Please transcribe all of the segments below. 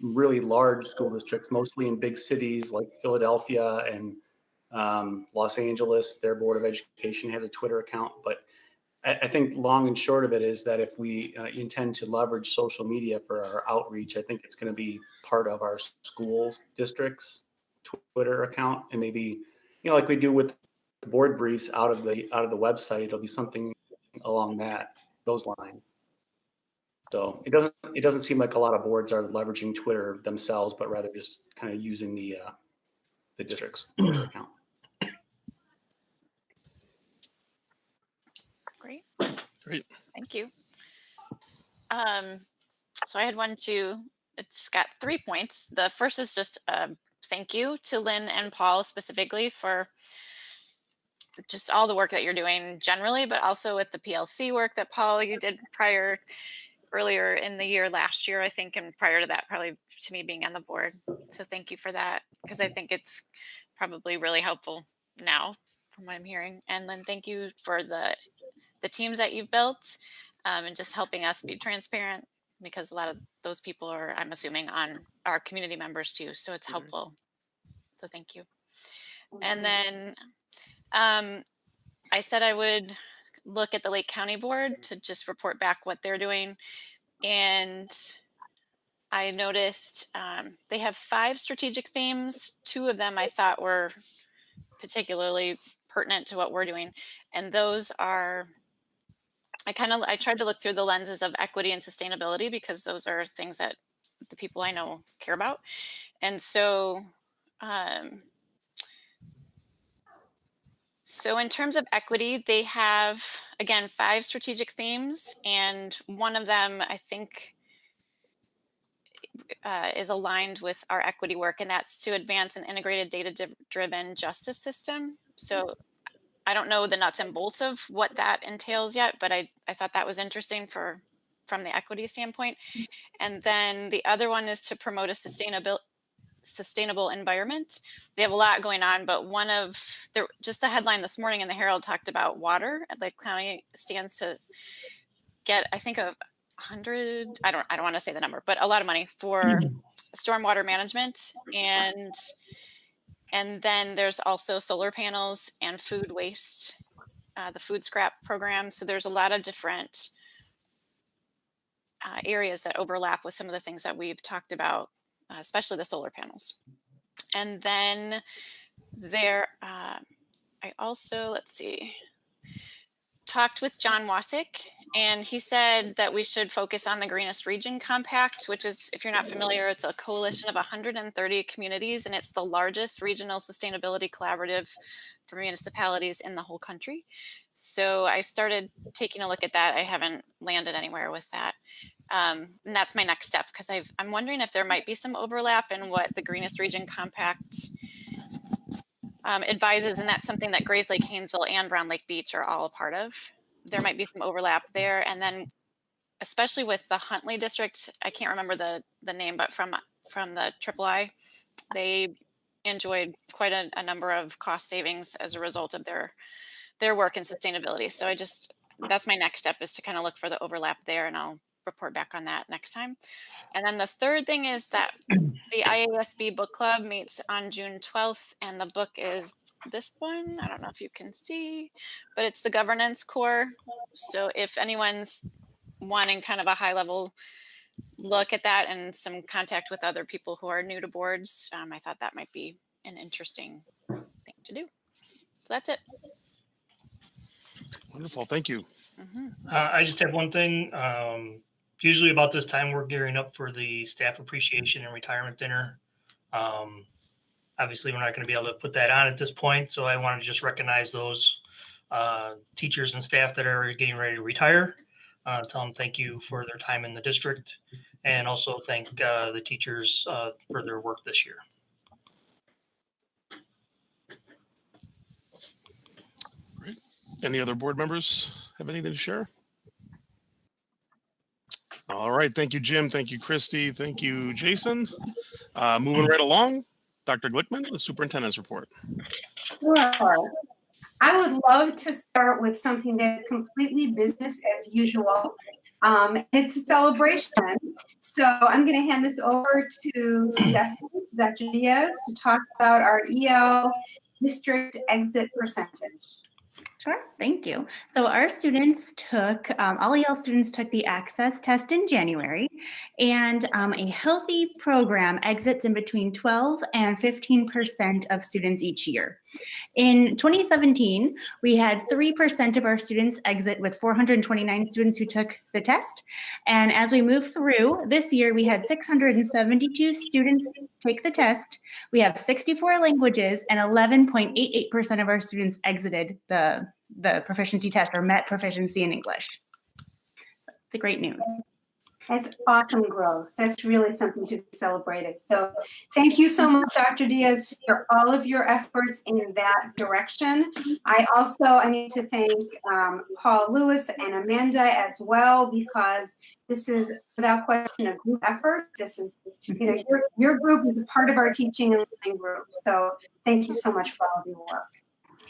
really large school districts, mostly in big cities like Philadelphia and Los Angeles. Their Board of Education has a Twitter account. But I think long and short of it is that if we intend to leverage social media for our outreach, I think it's going to be part of our schools districts Twitter account, and maybe, like we do with the board briefs out of the website, it'll be something along those lines. So it doesn't seem like a lot of boards are leveraging Twitter themselves, but rather just kind of using the district's Twitter account. Great. Thank you. So I had it's got 3 points. The first is just thank you to Lynn and Paul specifically for just all the work that you're doing generally, but also with the PLC work that Paul, you did earlier in the year, last year, I think, and prior to that, probably to me being on the board. So thank you for that, because I think it's probably really helpful now from what I'm hearing. And then thank you for the teams that you've built and just helping us be transparent, because a lot of those people are, I'm assuming, on our community members too. So it's helpful. So thank you. And then I said I would look at the Lake County Board to just report back what they're doing. And I noticed they have 5 strategic themes. 2 of them I thought were particularly pertinent to what we're doing. And those are, I tried to look through the lenses of equity and sustainability, because those are things that the people I know care about. And so, so in terms of equity, they have, again, 5 strategic themes, and one of them I think is aligned with our equity work, and that's to advance an integrated data-driven justice system. So I don't know the nuts and bolts of what that entails yet, but I thought that was interesting from the equity standpoint. And then the other one is to promote a sustainable environment. They have a lot going on, but just the headline this morning in the Herald talked about water. Lake County stands to get, I think, 100, I don't want to say the number, but a lot of money for stormwater management. And then there's also solar panels and food waste, the food scrap program. So there's a lot of different areas that overlap with some of the things that we've talked about, especially the solar panels. And then I also, talked with John Wasick, and he said that we should focus on the Greenest Region Compact, which is, if you're not familiar, it's a coalition of 130 communities, and it's the largest regional sustainability collaborative for municipalities in the whole country. So I started taking a look at that. I haven't landed anywhere with that. And that's my next step, because I'm wondering if there might be some overlap in what the Greenest Region Compact advises, and that's something that Grays Lake, Haynesville, and Brown Lake Beach are all a part of. There might be some overlap there. And then especially with the Huntley district, I can't remember the name, but from the III, they enjoyed quite a number of cost savings as a result of their work in sustainability. So that's my next step, is to kind of look for the overlap there, and I'll report back on that next time. And then the third thing is that the IASB book club meets on June 12th, and the book is this one. I don't know if you can see, but it's the Governance Core. So if anyone's wanting kind of a high level look at that and some contact with other people who are new to boards, I thought that might be an interesting thing to do. So that's it. Wonderful. Thank you. I just have one thing. Usually about this time, we're gearing up for the staff appreciation and retirement dinner. Obviously, we're not going to be able to put that on at this point, so I want to just recognize those teachers and staff that are getting ready to retire. Tell them thank you for their time in the district, and also thank the teachers for their work this year. Great. Any other board members have anything to share? All right. Thank you, Jim. Thank you, Christy. Thank you, Jason. Moving right along, Dr. Glickman, the superintendent's report. Sure. I would love to start with something that's completely business as usual. It's a celebration. So I'm going to hand this over to Stephanie, Dr. Diaz, to talk about our EL district exit percentage. Sure, thank you. So our students took, all EL students took the access test in January, and a healthy program exits in between 12 and 15% of students each year. In 2017, we had 3% of our students exit with 429 students who took the test. And as we move through this year, we had 672 students take the test. We have 64 languages, and 11.88% of our students exited the proficiency test or met proficiency in English. So it's a great news. That's awesome growth. That's really something to be celebrated. So thank you so much, Dr. Diaz, for all of your efforts in that direction. I need to thank Paul Lewis and Amanda as well, because this is without question a group effort. This is, you know, your group is a part of our teaching and learning group. So thank you so much for all of your work.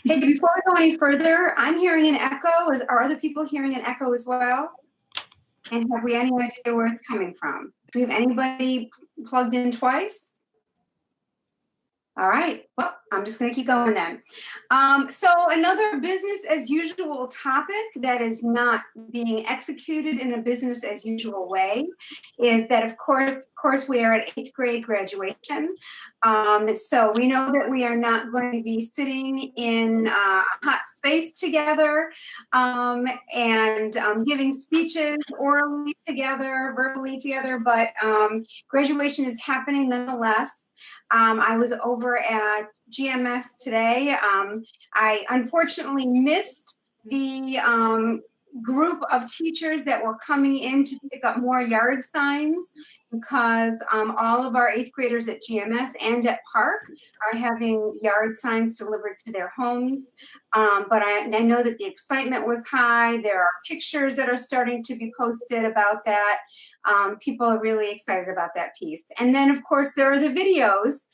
Hey, before we go any further, I'm hearing an echo. Are other people hearing an echo as well? And have we any idea where it's coming from? Do we have anybody plugged in twice? All right, well, I'm just gonna keep going then. So another business as usual topic that is not being executed in a business as usual way is that of course we are at 8th grade graduation. So we know that we are not going to be sitting in a hot space together and giving speeches orally together, verbally together, but graduation is happening nonetheless. I was over at GMS today. I unfortunately missed the group of teachers that were coming in to pick up more yard signs because all of our 8th graders at GMS and at Park are having yard signs delivered to their homes. But I know that the excitement was high. There are pictures that are starting to be posted about that. People are really excited about that piece. And then of course there are the videos.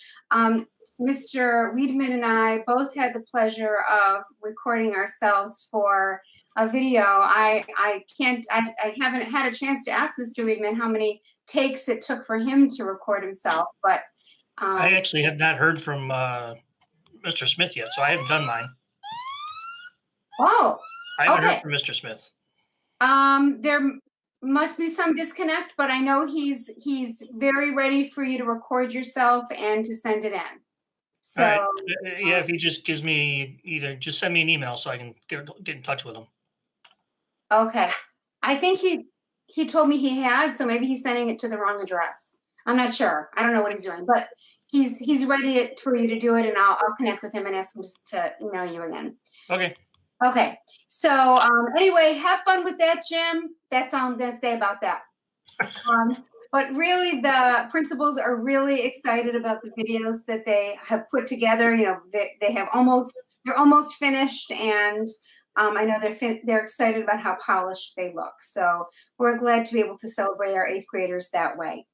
Mr. Wiedemann and I both had the pleasure of recording ourselves for a video. I haven't had a chance to ask Mr. Wiedemann how many takes it took for him to record himself, but I actually have not heard from Mr. Smith yet, so I haven't done mine. Oh, I haven't okay. heard from Mr. Smith. There must be some disconnect, but I know he's very ready for you to record yourself and to send it in. So right. Yeah, if he just gives me just send me an email so I can get in touch with him. Okay, I think he told me he had, so maybe he's sending it to the wrong address. I'm not sure. I don't know what he's doing, but he's ready for you to do it, and I'll connect with him and ask him to email you again. Okay. Okay. So anyway, have fun with that, Jim. That's all I'm going to say about that. But really, the principals are really excited about the videos that they have put together. You know, they're almost finished, and I know they're excited about how polished they look. So we're glad to be able to celebrate our 8th graders that way.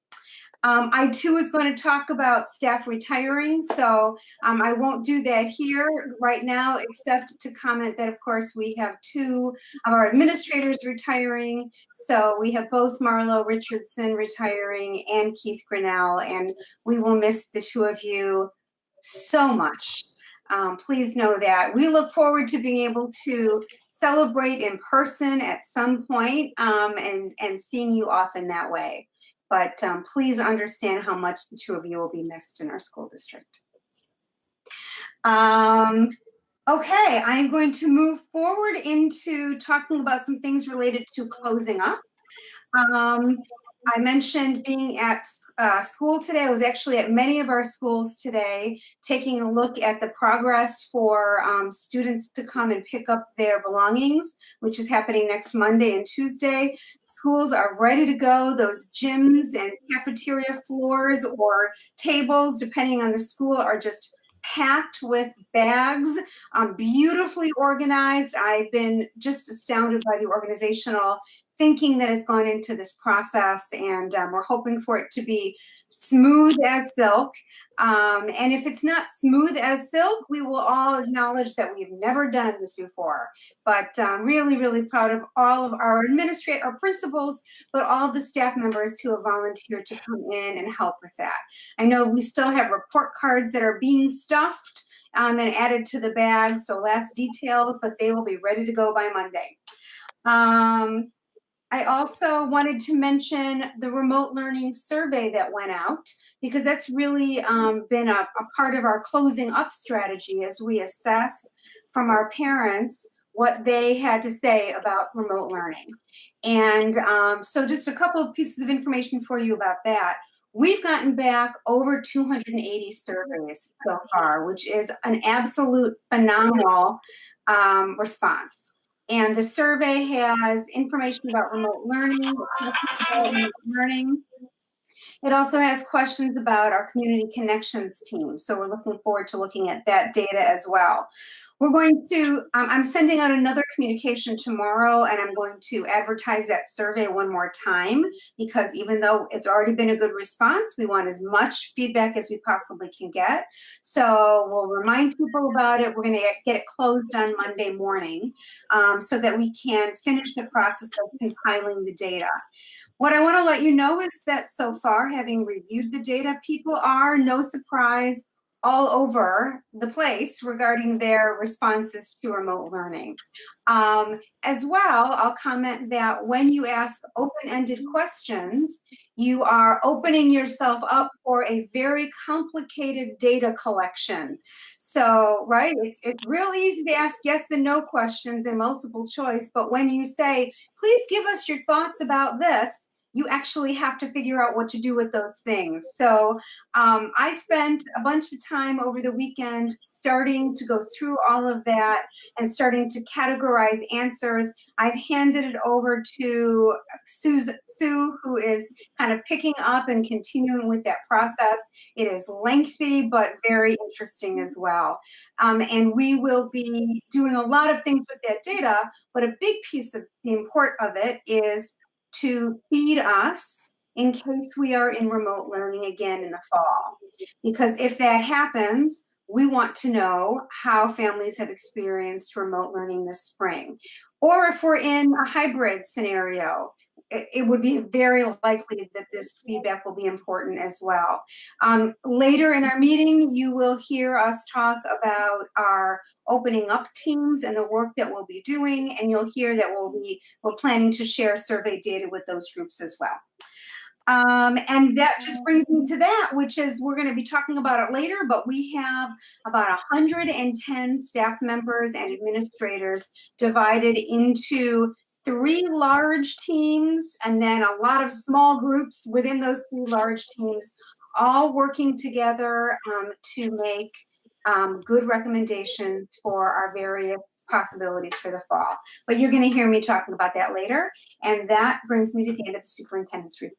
I too was going to talk about staff retiring, so I won't do that here right now, except to comment that, of course, we have 2 of our administrators retiring. So we have both Marlo Richardson retiring and Keith Grinnell, and we will miss the 2 of you so much. Please know that. We look forward to being able to celebrate in person at some point and seeing you often that way. But please understand how much the 2 of you will be missed in our school district. Okay, I'm going to move forward into talking about some things related to closing up. I mentioned being at school today. I was actually at many of our schools today, taking a look at the progress for students to come and pick up their belongings, which is happening next Monday and Tuesday. Schools are ready to go. Those gyms and cafeteria floors or tables, depending on the school, are just packed with bags, beautifully organized. I've been just astounded by the organizational thinking that has gone into this process, and we're hoping for it to be smooth as silk. And if it's not smooth as silk, we will all acknowledge that we've never done this before. But really, really proud of all of our our principals, but all of the staff members who have volunteered to come in and help with that. I know we still have report cards that are being stuffed and added to the bag, so last details, but they will be ready to go by Monday. I also wanted to mention the remote learning survey that went out, because that's really been a part of our closing up strategy as we assess from our parents what they had to say about remote learning. And so just a couple of pieces of information for you about that. We've gotten back over 280 surveys so far, which is an absolute phenomenal response. And the survey has information about remote learning. It also has questions about our community connections team. So we're looking forward to looking at that data as well. We're going to, I'm sending out another communication tomorrow, and I'm going to advertise that survey one more time, because even though it's already been a good response, we want as much feedback as we possibly can get. So we'll remind people about it. We're going to get it closed on Monday morning so that we can finish the process of compiling the data. What I want to let you know is that so far, having reviewed the data, people are, no surprise, all over the place regarding their responses to remote learning. As well, I'll comment that when you ask open-ended questions, you are opening yourself up for a very complicated data collection. So, right, it's real easy to ask yes and no questions in multiple choice, but when you say, please give us your thoughts about this, you actually have to figure out what to do with those things. So I spent a bunch of time over the weekend starting to go through all of that and starting to categorize answers. I've handed it over to Sue, who is kind of picking up and continuing with that process. It is lengthy, but very interesting as well. And we will be doing a lot of things with that data, but a big piece of the import of it is to feed us in case we are in remote learning again in the fall. Because if that happens, we want to know how families have experienced remote learning this spring. Or if we're in a hybrid scenario, it would be very likely that this feedback will be important as well. Later in our meeting, you will hear us talk about our opening up teams and the work that we'll be doing, and you'll hear that we're planning to share survey data with those groups as well. And that just brings me to that, which is we're going to be talking about it later, but we have about 110 staff members and administrators divided into 3 large teams and then a lot of small groups within those 3 large teams, all working together to make good recommendations for our various possibilities for the fall. But you're going to hear me talking about that later. And that brings me to the end of the superintendent's report.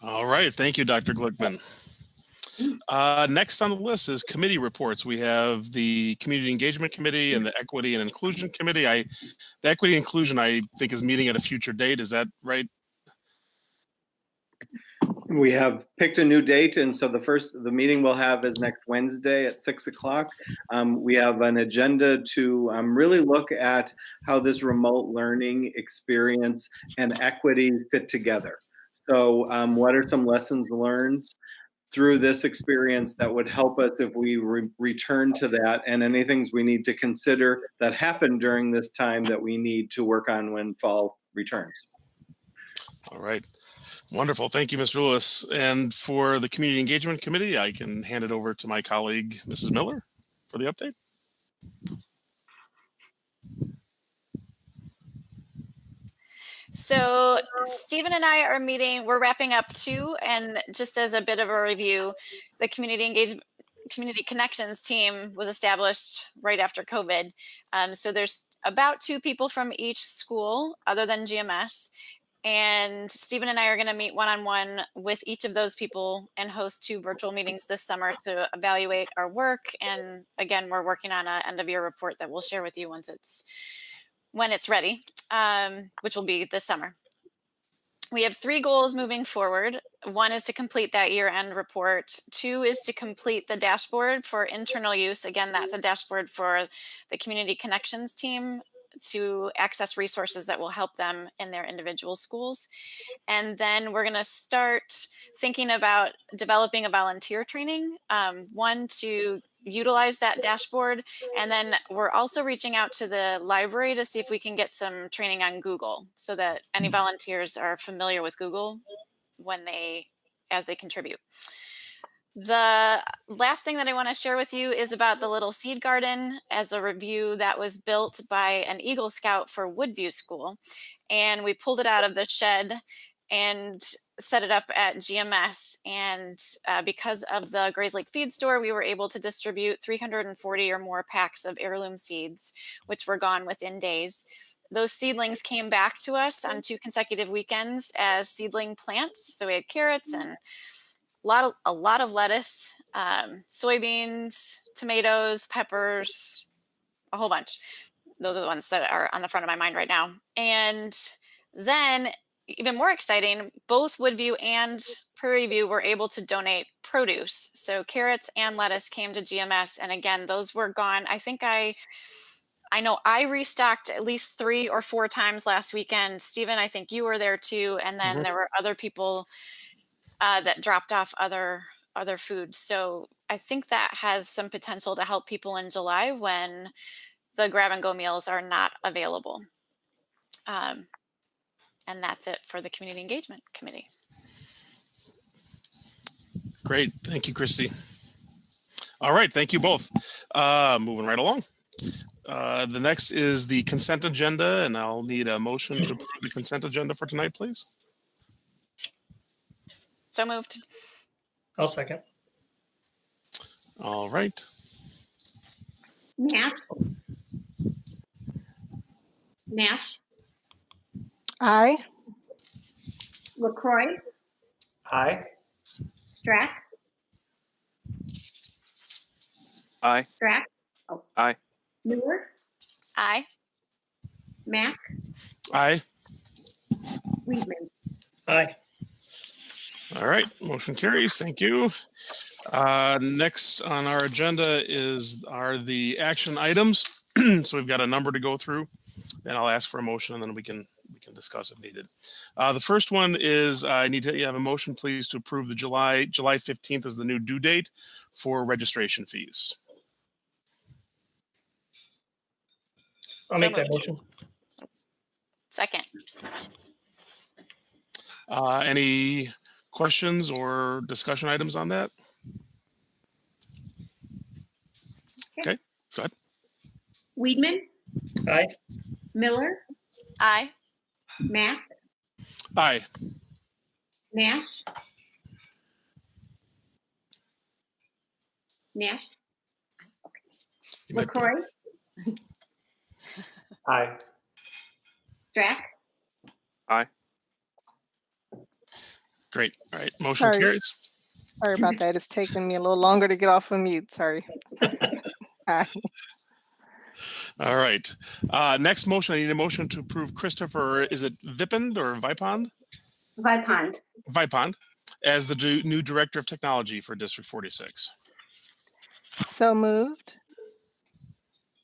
All right. Thank you, Dr. Glickman. Next on the list is committee reports. We have the Community Engagement Committee and the Equity and Inclusion Committee. The Equity and Inclusion, I think, is meeting at a future date. Is that right? We have picked a new date, and so the meeting we'll have is next Wednesday at 6 o'clock. We have an agenda to really look at how this remote learning experience and equity fit together. So what are some lessons learned through this experience that would help us if we return to that, and any things we need to consider that happened during this time that we need to work on when fall returns. All right. Wonderful. Thank you, Mr. Lewis. And for the Community Engagement Committee, I can hand it over to my colleague, Mrs. Miller, for the update. So Stephen and I are meeting, we're wrapping up 2, and just as a bit of a review, the Community Connections team was established right after COVID. So there's about 2 people from each school other than GMS. And Stephen and I are going to meet one-on-one with each of those people and host 2 virtual meetings this summer to evaluate our work. And again, we're working on an end-of-year report that we'll share with you when it's ready, which will be this summer. we have 3 goals moving forward. 1 is to complete that year-end report. 2 is to complete the dashboard for internal use. Again, that's a dashboard for the community connections team to access resources that will help them in their individual schools. And then we're going to start thinking about developing a volunteer training, one to utilize that dashboard. And then we're also reaching out to the library to see if we can get some training on Google so that any volunteers are familiar with Google as they contribute. The last thing that I want to share with you is about the Little Seed Garden as a review that was built by an Eagle Scout for Woodview School. And we pulled it out of the shed and set it up at GMS. And because of the Grays Lake Feed Store, we were able to distribute 340 or more packs of heirloom seeds, which were gone within days. Those seedlings came back to us on 2 consecutive weekends as seedling plants. So we had carrots and a lot of lettuce, soybeans, tomatoes, peppers, a whole bunch. Those are the ones that are on the front of my mind right now. And then, even more exciting, both Woodview and Prairie View were able to donate produce. So carrots and lettuce came to GMS. And again, those were gone. I think I know I restocked at least 3 or 4 times last weekend. Stephen, I think you were there too. And then there were other people that dropped off other foods. So I think that has some potential to help people in July when the grab and go meals are not available. And that's it for the Community Engagement Committee. Great. Thank you, Christy. All right. Thank you both. Moving right along. The next is the consent agenda, and I'll need a motion to approve the consent agenda for tonight, please. So moved. I'll second. All right. Nash. Nash. Aye. LaCroix. Aye. Strack. Aye. Strack. Oh. Aye. Miller. Aye. Mack. Aye. Weedman. Aye. All right. Motion carries. Thank you. Next on our agenda are the action items. So we've got a number to go through, and I'll ask for a motion, and then we can discuss if needed. The first one is I need to have a motion, please, to approve the July 15th as the new due date for registration fees. I'll make that motion. Second. Any questions or discussion items on that? Okay, go ahead. Weedman. Aye. Miller. Aye. Mack. Aye. Nash. Nash. You might be- LaCroix. Aye. Strack. Aye. Great. All right. Motion Sorry. carries. Sorry about that. It's taking me a little longer to get off of mute. Sorry. Aye. All right. Next motion, I need a motion to approve Christopher, is it Vipond or Vipond? Vipond. Vipond as the new Director of Technology for District 46. So moved.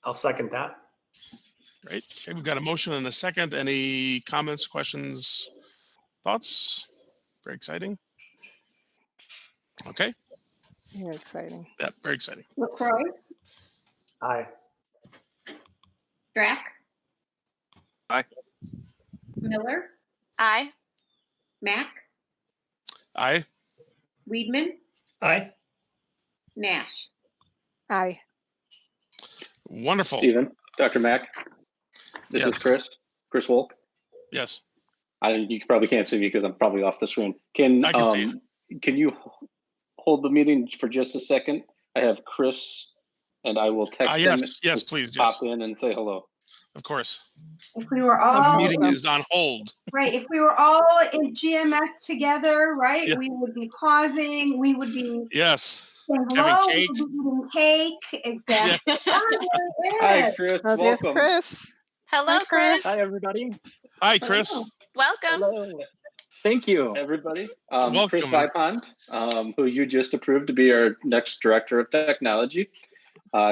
I'll second that. Great. Okay, we've got a motion and a second. Any comments, questions, thoughts? Very exciting. Okay. Very exciting. Yeah, very exciting. LaCroix. Aye. Strack. Aye. Miller. Aye. Mack. Aye. Weedman. Aye. Nash. Aye. Wonderful. Stephen, Dr. Mack, this Yes. is Chris Wolk. Yes. You probably can't see me because I'm probably off the screen. Can I can see can you hold the meeting for just a second? I have Chris, and I will text him. Yes, please. Pop Yes, in and say hello. of course. If we were The all meeting is on hold. right, if we were all in GMS together, right, Yeah. we would be pausing. We would be Yes. saying Having hello. cake. We would be eating cake. Exactly. Hi, Chris. Oh, there's Welcome. Chris. Hello, Chris. Hi, everybody. Hi, Chris. Welcome. Hello. Thank you. everybody. Welcome. Chris Vipond, who you just approved to be our next Director of Technology.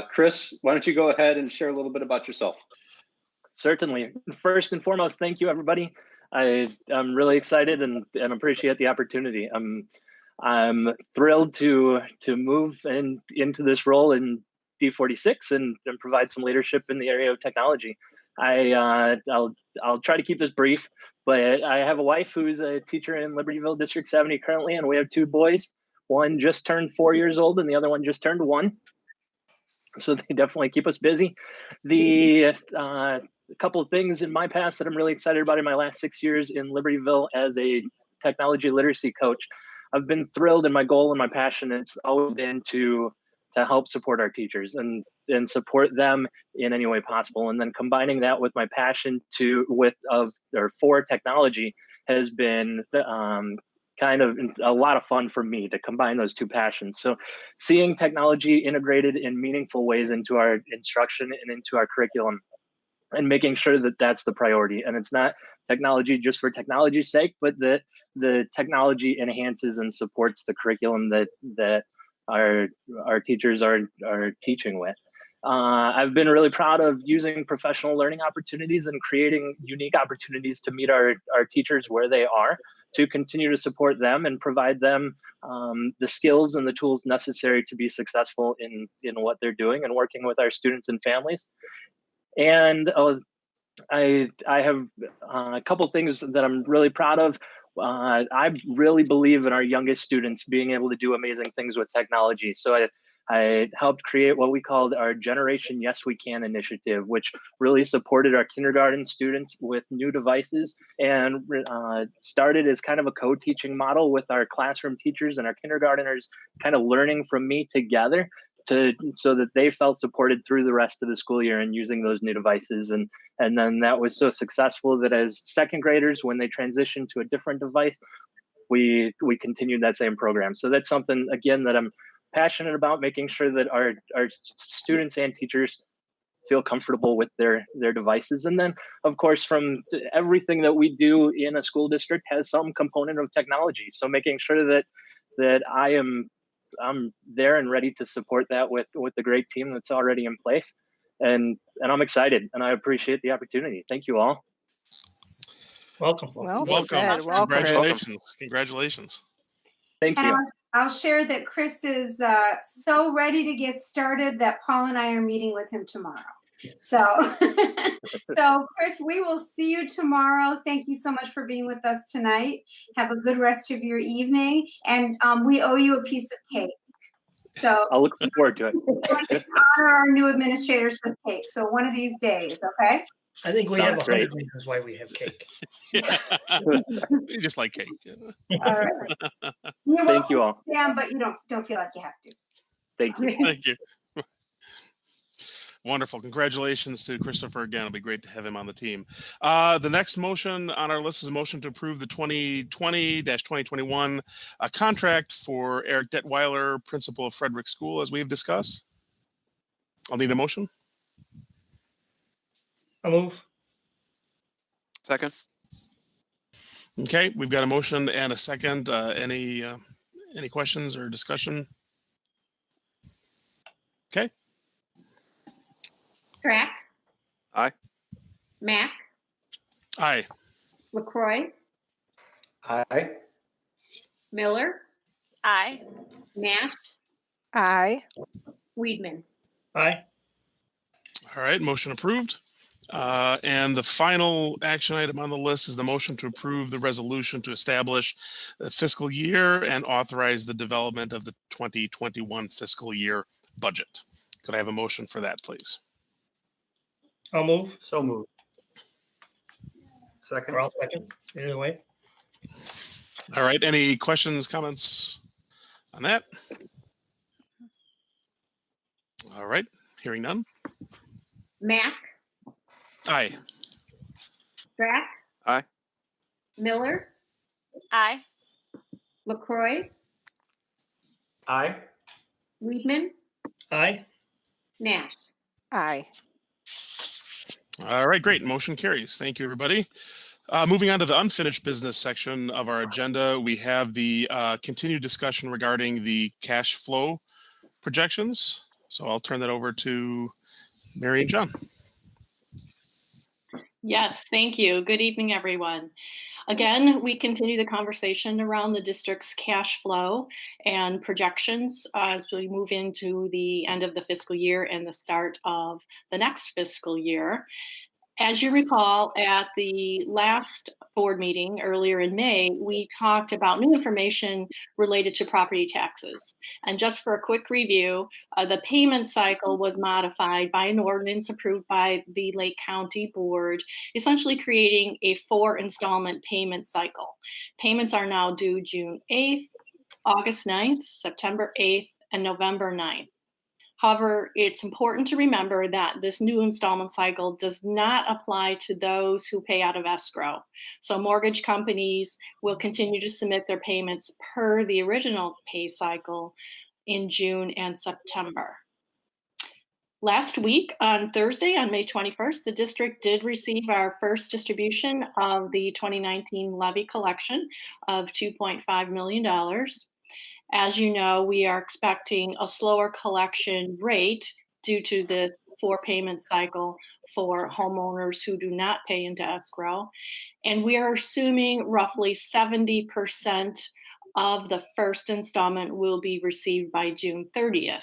Chris, why don't you go ahead and share a little bit about yourself? Certainly. First and foremost, thank you, everybody. I'm really excited and appreciate the opportunity. I'm thrilled to move into this role in D46 and provide some leadership in the area of technology. I'll try to keep this brief, but I have a wife who's a teacher in Libertyville District 70 currently, and we have two boys. One just turned 4 years old, and the other one just turned 1. So they definitely keep us busy. A couple of things in my past that I'm really excited about in my last 6 years in Libertyville as a technology literacy coach. I've been thrilled, and my goal and my passion has always been to help support our teachers and support them in any way possible. And then combining that with my passion for technology has been kind of a lot of fun for me to combine those two passions. So seeing technology integrated in meaningful ways into our instruction and into our curriculum, and making sure that that's the priority. And it's not technology just for technology's sake, but that the technology enhances and supports the curriculum that our teachers are teaching with. I've been really proud of using professional learning opportunities and creating unique opportunities to meet our teachers where they are, to continue to support them and provide them the skills and the tools necessary to be successful in what they're doing and working with our students and families. And I have a couple things that I'm really proud of. I really believe in our youngest students being able to do amazing things with technology. So I helped create what we called our Generation Yes We Can initiative, which really supported our kindergarten students with new devices and started as kind of a co-teaching model with our classroom teachers and our kindergarteners kind of learning from me together so that they felt supported through the rest of the school year and using those new devices. And then that was so successful that as second graders, when they transitioned to a different device, we continued that same program. So that's something, again, that I'm passionate about, making sure that our students and teachers feel comfortable with their devices. And then, of course, from everything that we do in a school district has some component of technology. So making sure that I'm there and ready to support that with the great team that's already in place. And I'm excited, and I appreciate the opportunity. Thank you all. Welcome. Well said. Welcome. Congratulations. Congratulations. Thank you. I'll share that Chris is so ready to get started that Paul and I are meeting with him tomorrow. So, Chris, we will see you tomorrow. Thank you so much for being with us tonight. Have a good rest of your evening. And we owe you a piece of cake. So I'll look forward to it. Honor our new administrators with cake. So one of these days, okay? I think we Sounds have 100 great. reasons why we have cake. You just like cake. All right. Thank you all. Yeah, but you don't feel like you have to. Thank you. Thank you. Wonderful. Congratulations to Christopher again. It'll be great to have him on the team. The next motion on our list is a motion to approve the 2020-2021 contract for Eric Detweiler, principal of Frederick School, as we've discussed. I'll need a motion. I'll move. Second. Okay, we've got a motion and a second. Any questions or discussion? Okay. Track. Aye. Mac. Aye. LaCroix. Aye. Miller. Aye. Nash. Aye. Weedman. Aye. All right, motion approved. And the final action item on the list is the motion to approve the resolution to establish the fiscal year and authorize the development of the 2021 fiscal year budget. Could I have a motion for that, please? I'll move. So moved. Second. Or I'll second. Either way. All right, any questions, comments on that? All right, hearing none. Mac. Aye. Track. Aye. Miller. Aye. LaCroix. Aye. Weedman. Aye. Nash. Aye. All right, great. Motion carries. Thank you, everybody. Moving on to the unfinished business section of our agenda, we have the continued discussion regarding the cash flow projections. So I'll turn that over to Mary and John. Yes, thank you. Good evening, everyone. Again, we continue the conversation around the district's cash flow and projections as we move into the end of the fiscal year and the start of the next fiscal year. As you recall, at the last board meeting earlier in May, we talked about new information related to property taxes. And just for a quick review, the payment cycle was modified by an ordinance approved by the Lake County Board, essentially creating a 4 installment payment cycle. Payments are now due June 8th, August 9th, September 8th, and November 9th. However, it's important to remember that this new installment cycle does not apply to those who pay out of escrow. So mortgage companies will continue to submit their payments per the original pay cycle in June and September. Last week on Thursday, on May 21st, the district did receive our first distribution of the 2019 Levy Collection of $2.5 million. As you know, we are expecting a slower collection rate due to the 4 payment cycle for homeowners who do not pay into escrow. And we are assuming roughly 70% of the first installment will be received by June 30th.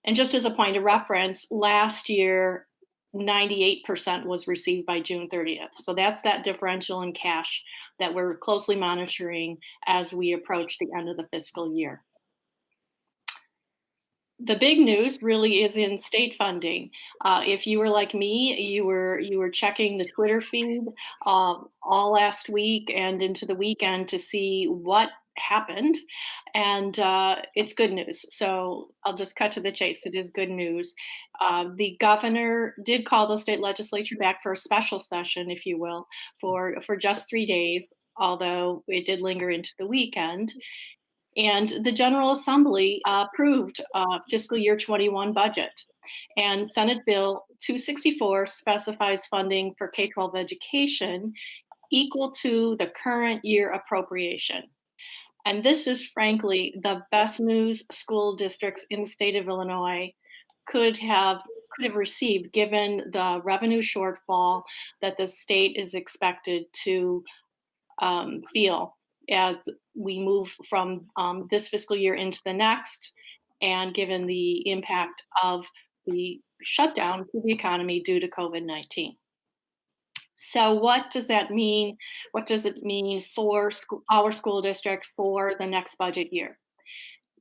And just as a point of reference, last year, 98% was received by June 30th. So that's that differential in cash that we're closely monitoring as we approach the end of the fiscal year. The big news really is in state funding. If you were like me, you were checking the Twitter feed all last week and into the weekend to see what happened, and it's good news. So I'll just cut to the chase. It is good news. The governor did call the state legislature back for a special session, if you will, for just 3 days, although it did linger into the weekend. And the General Assembly approved fiscal year 21 budget. And Senate Bill 264 specifies funding for K-12 education equal to the current year appropriation. And this is frankly the best news school districts in the state of Illinois could have received, given the revenue shortfall that the state is expected to feel as we move from this fiscal year into the next, and given the impact of the shutdown to the economy due to COVID-19. So what does that mean? What does it mean for our school district for the next budget year?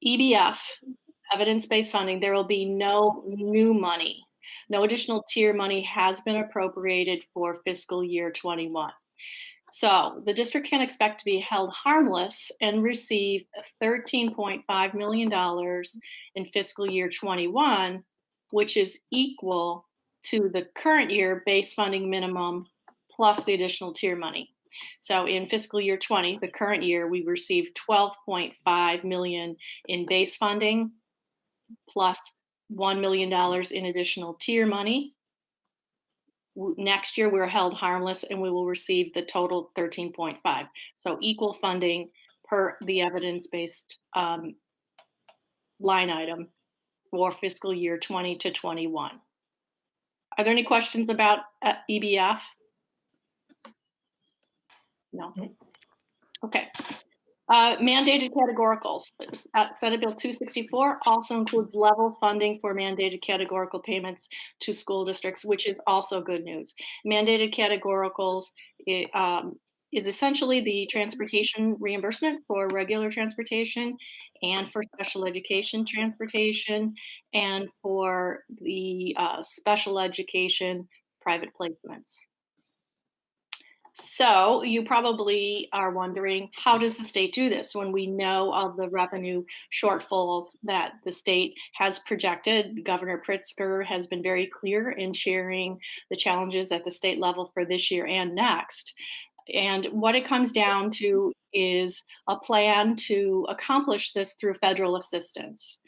EBF, evidence-based funding, there will be no new money. No additional tier money has been appropriated for fiscal year 21. So the district can expect to be held harmless and receive $13.5 million in fiscal year 21, which is equal to the current year base funding minimum plus the additional tier money. So in fiscal year 20, the current year, we received $12.5 million in base funding plus $1 million in additional tier money. Next year, we're held harmless and we will receive the total 13.5. So equal funding per the evidence-based line item for fiscal year 20 to 21. Are there any questions about EBF? No. Okay. Mandated categoricals. Senate Bill 264 also includes level funding for mandated categorical payments to school districts, which is also good news. Mandated categoricals is essentially the transportation reimbursement for regular transportation and for special education transportation and for the special education private placements. So you probably are wondering, how does the state do this when we know of the revenue shortfalls that the state has projected? Governor Pritzker has been very clear in sharing the challenges at the state level for this year and next. And what it comes down to is a plan to accomplish this through federal assistance.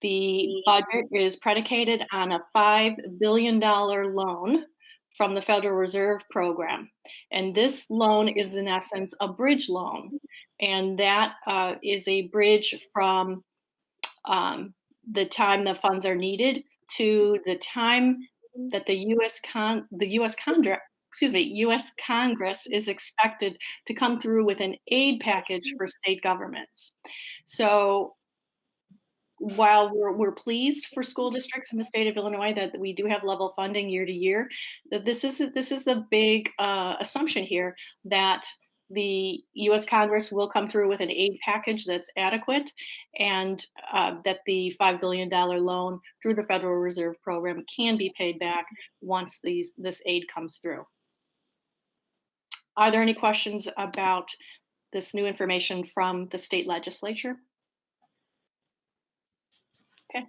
The budget is predicated on a $5 billion loan from the Federal Reserve program. And this loan is in essence a bridge loan. And that is a bridge from the time the funds are needed to the time that the U.S. Congress is expected to come through with an aid package for state governments. So while we're pleased for school districts in the state of Illinois that we do have level funding year to year, that this is the big assumption here that the U.S. Congress will come through with an aid package that's adequate, and that the $5 billion loan through the Federal Reserve program can be paid back once this aid comes through. Are there any questions about this new information from the state legislature? Okay.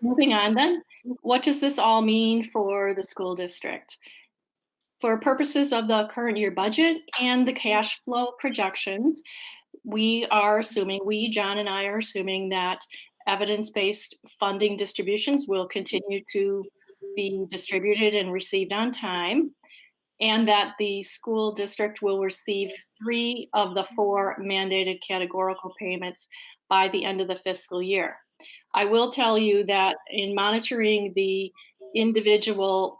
Moving on then, what does this all mean for the school district? For purposes of the current year budget and the cash flow projections, John and I are assuming that evidence-based funding distributions will continue to be distributed and received on time, and that the school district will receive 3 of the 4 mandated categorical payments by the end of the fiscal year. I will tell you that in monitoring the individual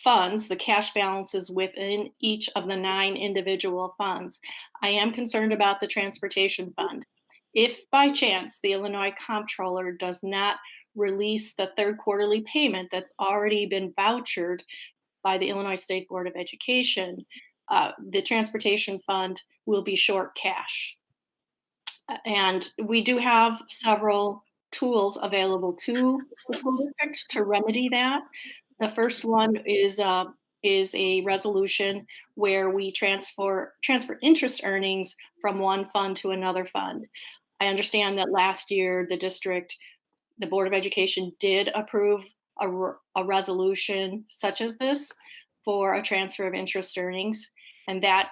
funds, the cash balances within each of the 9 individual funds, I am concerned about the transportation fund. If by chance the Illinois Comptroller does not release the 3rd quarterly payment that's already been vouchered by the Illinois State Board of Education, the transportation fund will be short cash. And we do have several tools available to the school district to remedy that. The first one is a resolution where we transfer interest earnings from one fund to another fund. I understand that last year the Board of Education did approve a resolution such as this for a transfer of interest earnings, and that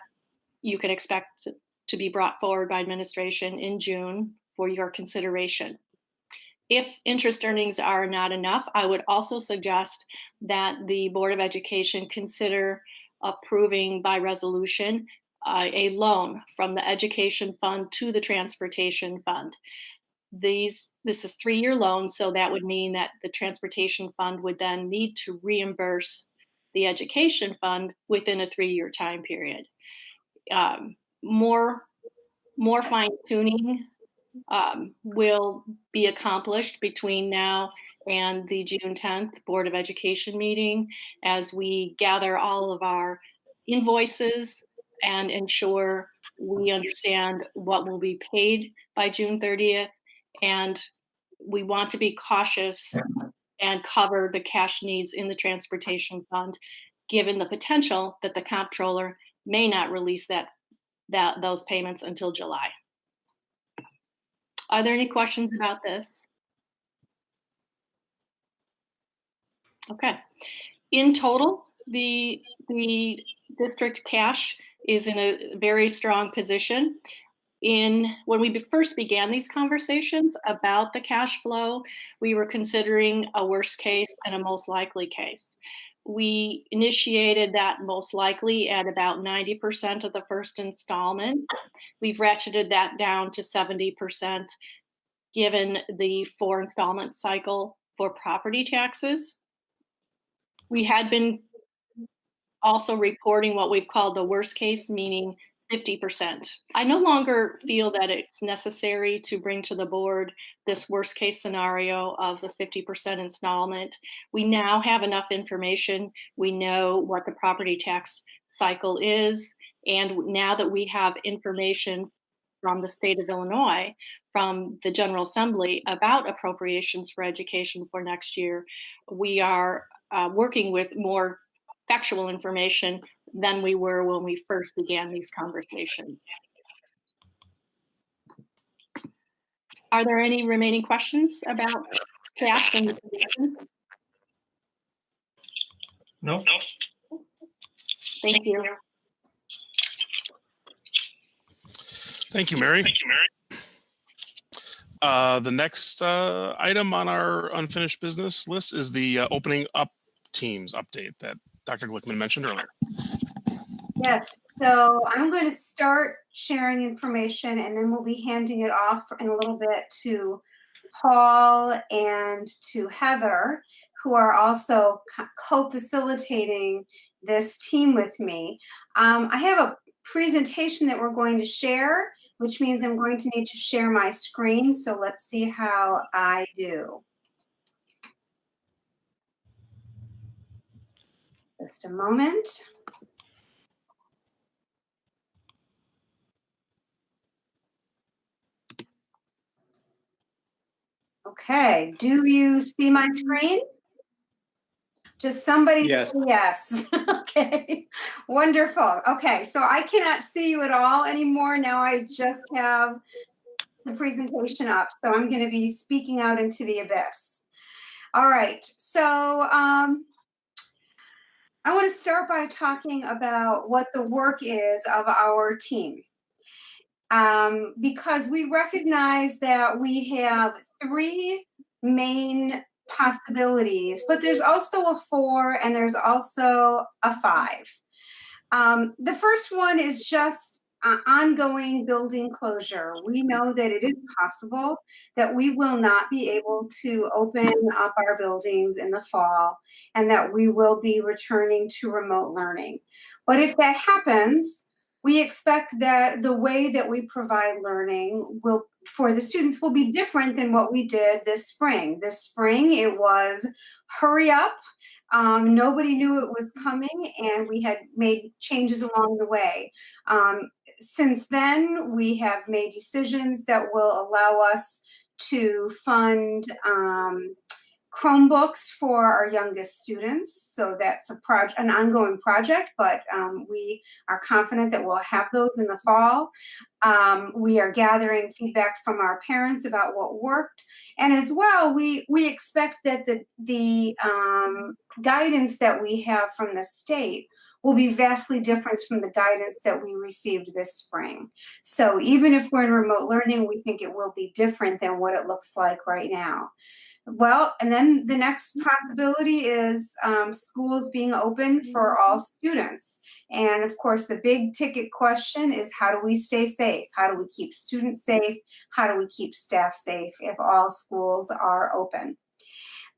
you can expect to be brought forward by administration in June for your consideration. If interest earnings are not enough, I would also suggest that the Board of Education consider approving by resolution a loan from the education fund to the transportation fund. This is 3-year loans, so that would mean that the transportation fund would then need to reimburse the education fund within a 3-year time period. More fine tuning will be accomplished between now and the June 10th Board of Education meeting as we gather all of our invoices and ensure we understand what will be paid by June 30th. And we want to be cautious and cover the cash needs in the transportation fund, given the potential that the comptroller may not release those payments until July. Are there any questions about this? Okay. In total, the district cash is in a very strong position. When we first began these conversations about the cash flow, we were considering a worst case and a most likely case. We initiated that most likely at about 90% of the first installment. We've ratcheted that down to 70% given the 4 installment cycle for property taxes. We had been also reporting what we've called the worst case, meaning 50%. I no longer feel that it's necessary to bring to the board this worst case scenario of the 50% installment. We now have enough information. We know what the property tax cycle is. And now that we have information from the state of Illinois, from the General Assembly about appropriations for education for next year, we are working with more factual information than we were when we first began these conversations. Are there any remaining questions about cash and projections? No. Thank you. Thank you, Mary. The next item on our unfinished business list is the opening up teams update that Dr. Glickman mentioned earlier. Yes, so I'm going to start sharing information and then we'll be handing it off in a little bit to Paul and to Heather, who are also co-facilitating this team with me. I have a presentation that we're going to share, which means I'm going to need to share my screen. So let's see how I do. Just a moment. Okay, do you see my screen? Just somebody Yes. say yes. Okay, wonderful. Okay, so I cannot see you at all anymore. Now I just have the presentation up. So I'm going to be speaking out into the abyss. All right, so I want to start by talking about what the work is of our team. Because we recognize that we have 3 main possibilities, but there's also a 4 and there's also a 5. The first one is just ongoing building closure. We know that it is possible that we will not be able to open up our buildings in the fall and that we will be returning to remote learning. But if that happens, we expect that the way that we provide learning for the students will be different than what we did this spring. This spring, it was hurry up. Nobody knew it was coming, and we had made changes along the way. Since then, we have made decisions that will allow us to fund Chromebooks for our youngest students. So that's an ongoing project, but we are confident that we'll have those in the fall. We are gathering feedback from our parents about what worked. And as well, we expect that the guidance that we have from the state will be vastly different from the guidance that we received this spring. So even if we're in remote learning, we think it will be different than what it looks like right now. Well, and then the next possibility is schools being open for all students. And of course, the big ticket question is, how do we stay safe? How do we keep students safe? How do we keep staff safe if all schools are open?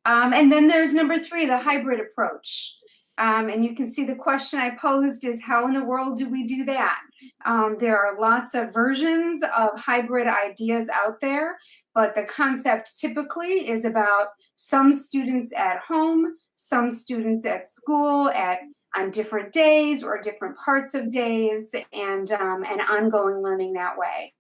And then there's number 3, the hybrid approach. And you can see the question I posed is, how in the world do we do that? There are lots of versions of hybrid ideas out there, but the concept typically is about some students at home, some students at school on different days or different parts of days, and ongoing learning that way.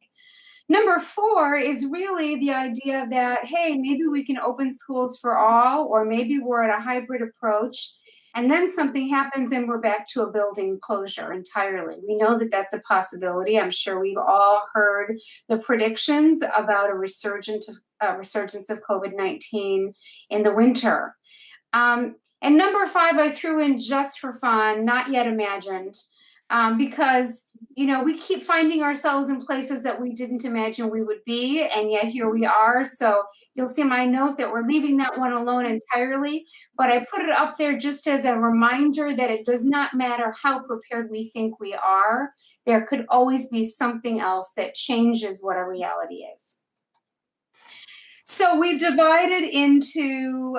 Number 4 is really the idea that, hey, maybe we can open schools for all, or maybe we're at a hybrid approach, and then something happens and we're back to a building closure entirely. We know that that's a possibility. I'm sure we've all heard the predictions about a resurgence of COVID-19 in the winter. And number 5, I threw in just for fun, not yet imagined, because we keep finding ourselves in places that we didn't imagine we would be, and yet here we are. So you'll see my note that we're leaving that one alone entirely, but I put it up there just as a reminder that it does not matter how prepared we think we are. There could always be something else that changes what our reality is. So we've divided into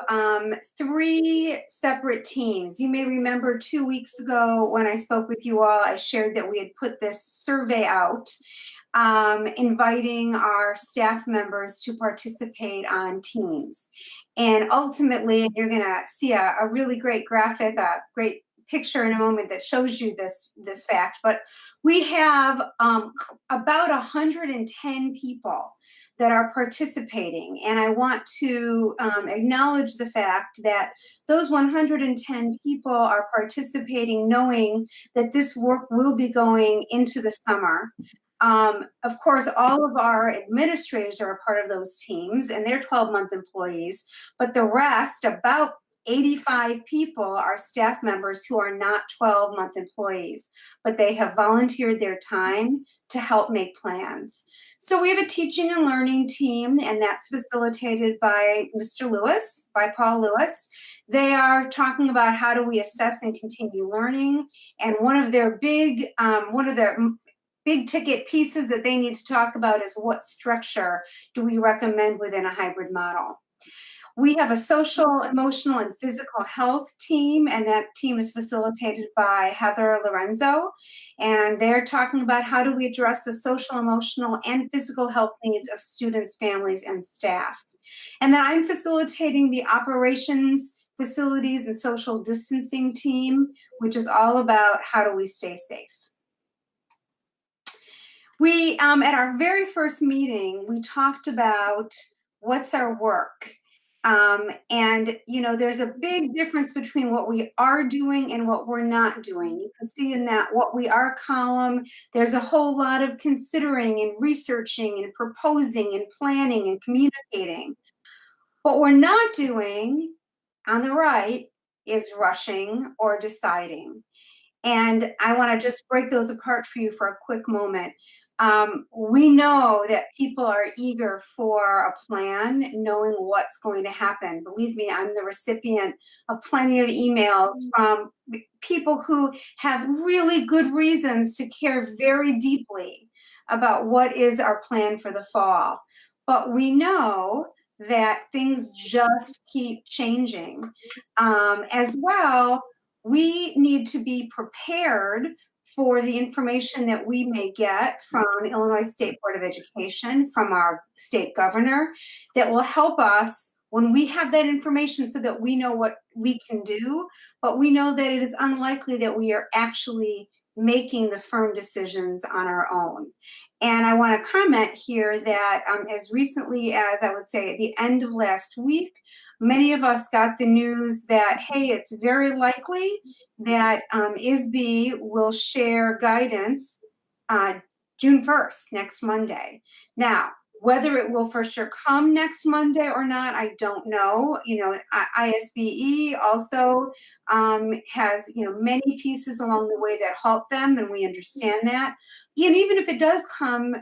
3 separate teams. You may remember 2 weeks ago when I spoke with you all, I shared that we had put this survey out, inviting our staff members to participate on teams. And ultimately, you're going to see a really great graphic, a great picture in a moment that shows you this fact. But we have about 110 people that are participating. And I want to acknowledge the fact that those 110 people are participating knowing that this work will be going into the summer. Of course, all of our administrators are a part of those teams and they're 12-month employees, but the rest, about 85 people are staff members who are not 12-month employees, but they have volunteered their time to help make plans. So we have a teaching and learning team, and that's facilitated by Mr. Lewis, by Paul Lewis. They are talking about how do we assess and continue learning, and one of their big ticket pieces that they need to talk about is what structure do we recommend within a hybrid model. We have a social, emotional, and physical health team, and that team is facilitated by Heather Lorenzo. And they're talking about how do we address the social, emotional, and physical health needs of students, families, and staff. And then I'm facilitating the operations, facilities, and social distancing team, which is all about how do we stay safe. We, at our very first meeting, we talked about what's our work. And, you know, there's a big difference between what we are doing and what we're not doing. You can see in that what we are column, there's a whole lot of considering and researching and proposing and planning and communicating. What we're not doing on the right is rushing or deciding. And I want to just break those apart for you for a quick moment. We know that people are eager for a plan, knowing what's going to happen. Believe me, I'm the recipient of plenty of emails from people who have really good reasons to care very deeply about what is our plan for the fall. But we know that things just keep changing. As well, we need to be prepared for the information that we may get from the Illinois State Board of Education, from our state governor, that will help us when we have that information so that we know what we can do, but we know that it is unlikely that we are actually making the firm decisions on our own. And I want to comment here that as recently as I would say at the end of last week, many of us got the news that, hey, it's very likely that ISB will share guidance June 1st, next Monday. Now, whether it will for sure come next Monday or not, I don't know. You know, ISBE also has, you know, many pieces along the way that halt them, and we understand that. And even if it does come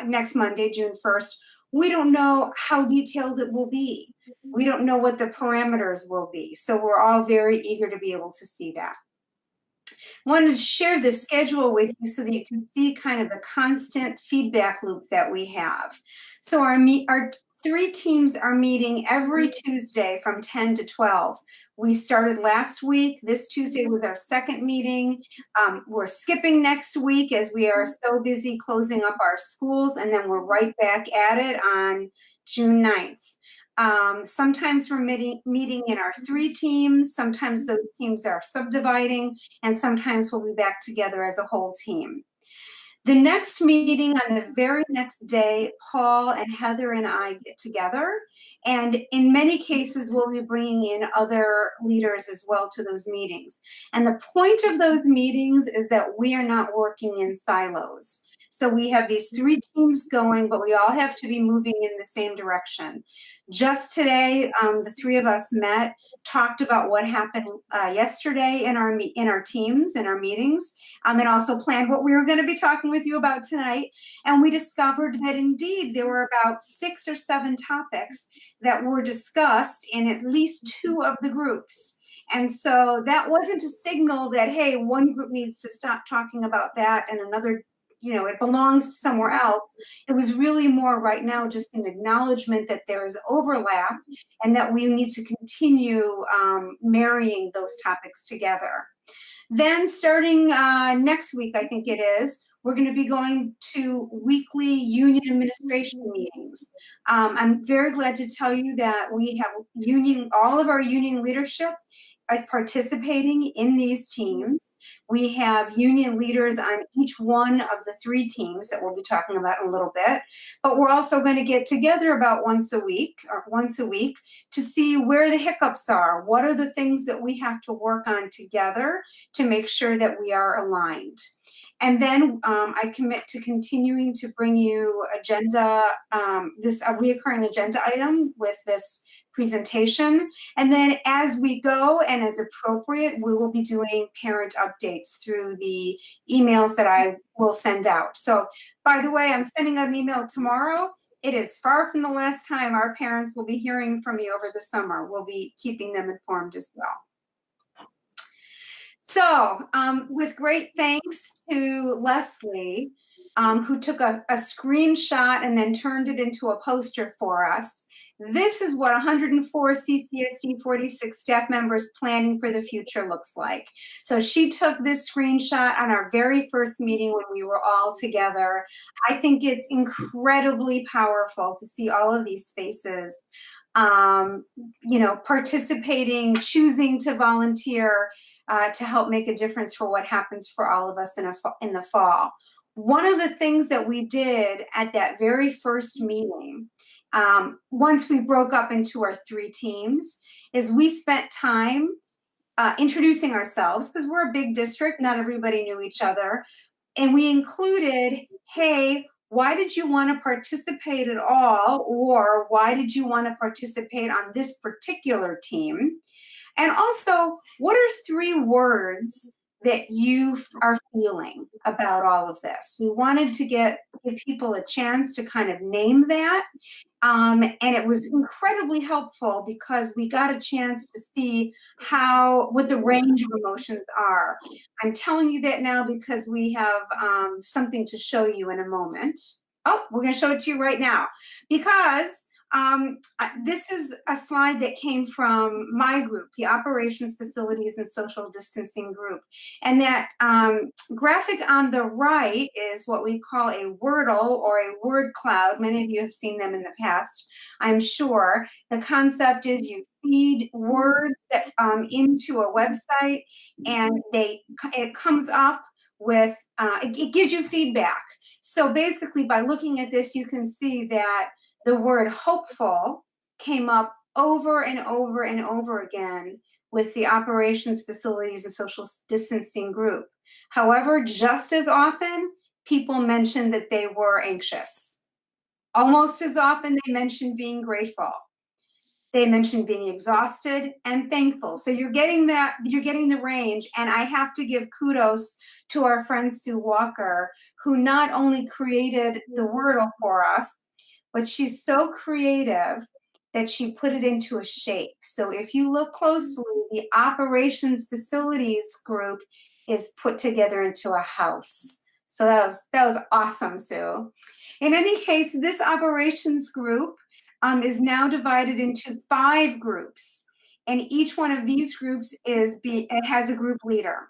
next Monday, June 1st, we don't know how detailed it will be. We don't know what the parameters will be. So we're all very eager to be able to see that. I wanted to share this schedule with you so that you can see kind of the constant feedback loop that we have. So our three teams are meeting every Tuesday from 10 to 12. We started last week. This Tuesday was our second meeting. We're skipping next week as we are so busy closing up our schools, and then we're right back at it on June 9th. Sometimes we're meeting in our three teams. Sometimes those teams are subdividing, and sometimes we'll be back together as a whole team. The next meeting on the very next day, Paul and Heather and I get together, and in many cases, we'll be bringing in other leaders as well to those meetings. And the point of those meetings is that we are not working in silos. So we have these three teams going, but we all have to be moving in the same direction. Just today, the three of us met, talked about what happened yesterday in our teams, in our meetings, and also planned what we were going to be talking with you about tonight. And we discovered that indeed there were about 6 or 7 topics that were discussed in at least 2 of the groups. And so that wasn't a signal that, hey, one group needs to stop talking about that and another, you know, it belongs to somewhere else. It was really more right now just an acknowledgement that there is overlap and that we need to continue marrying those topics together. Then starting next week, I think it is, we're going to be going to weekly union administration meetings. I'm very glad to tell you that we have all of our union leadership is participating in these teams. We have union leaders on each one of the 3 teams that we'll be talking about in a little bit, but we're also going to get together about once a week to see where the hiccups are. What are the things that we have to work on together to make sure that we are aligned? And then I commit to continuing to bring you agenda, a reoccurring agenda item with this presentation. And then as we go and as appropriate, we will be doing parent updates through the emails that I will send out. So by the way, I'm sending out an email tomorrow. It is far from the last time our parents will be hearing from me over the summer. We'll be keeping them informed as well. So with great thanks to Leslie, who took a screenshot and then turned it into a poster for us. This is what 104 CCSD 46 staff members planning for the future looks like. So she took this screenshot on our very first meeting when we were all together. I think it's incredibly powerful to see all of these faces, you know, participating, choosing to volunteer to help make a difference for what happens for all of us in the fall. One of the things that we did at that very first meeting, once we broke up into our 3 teams, is we spent time introducing ourselves, because we're a big district, not everybody knew each other. And we included, hey, why did you want to participate at all? Or why did you want to participate on this particular team? And also, what are 3 words that you are feeling about all of this? We wanted to give people a chance to kind of name that. And it was incredibly helpful because we got a chance to see what the range of emotions are. I'm telling you that now because we have something to show you in a moment. Oh, we're going to show it to you right now because this is a slide that came from my group, the Operations, Facilities, and Social Distancing group. And that graphic on the right is what we call a Wordle or a word cloud. Many of you have seen them in the past, I'm sure. The concept is you feed words that, into a website, and it comes up with, it gives you feedback. So basically, by looking at this, you can see that the word hopeful came up over and over and over again with the Operations, Facilities, and Social Distancing group. However, just as often, people mentioned that they were anxious. Almost as often, they mentioned being grateful. They mentioned being exhausted and thankful. So you're getting the range, and I have to give kudos to our friend Sue Walker, who not only created the Wordle for us, but she's so creative that she put it into a shape. So if you look closely, the Operations Facilities group is put together into a house. So that was awesome, Sue. In any case, this operations group is now divided into 5 groups. And each one of these groups it has a group leader.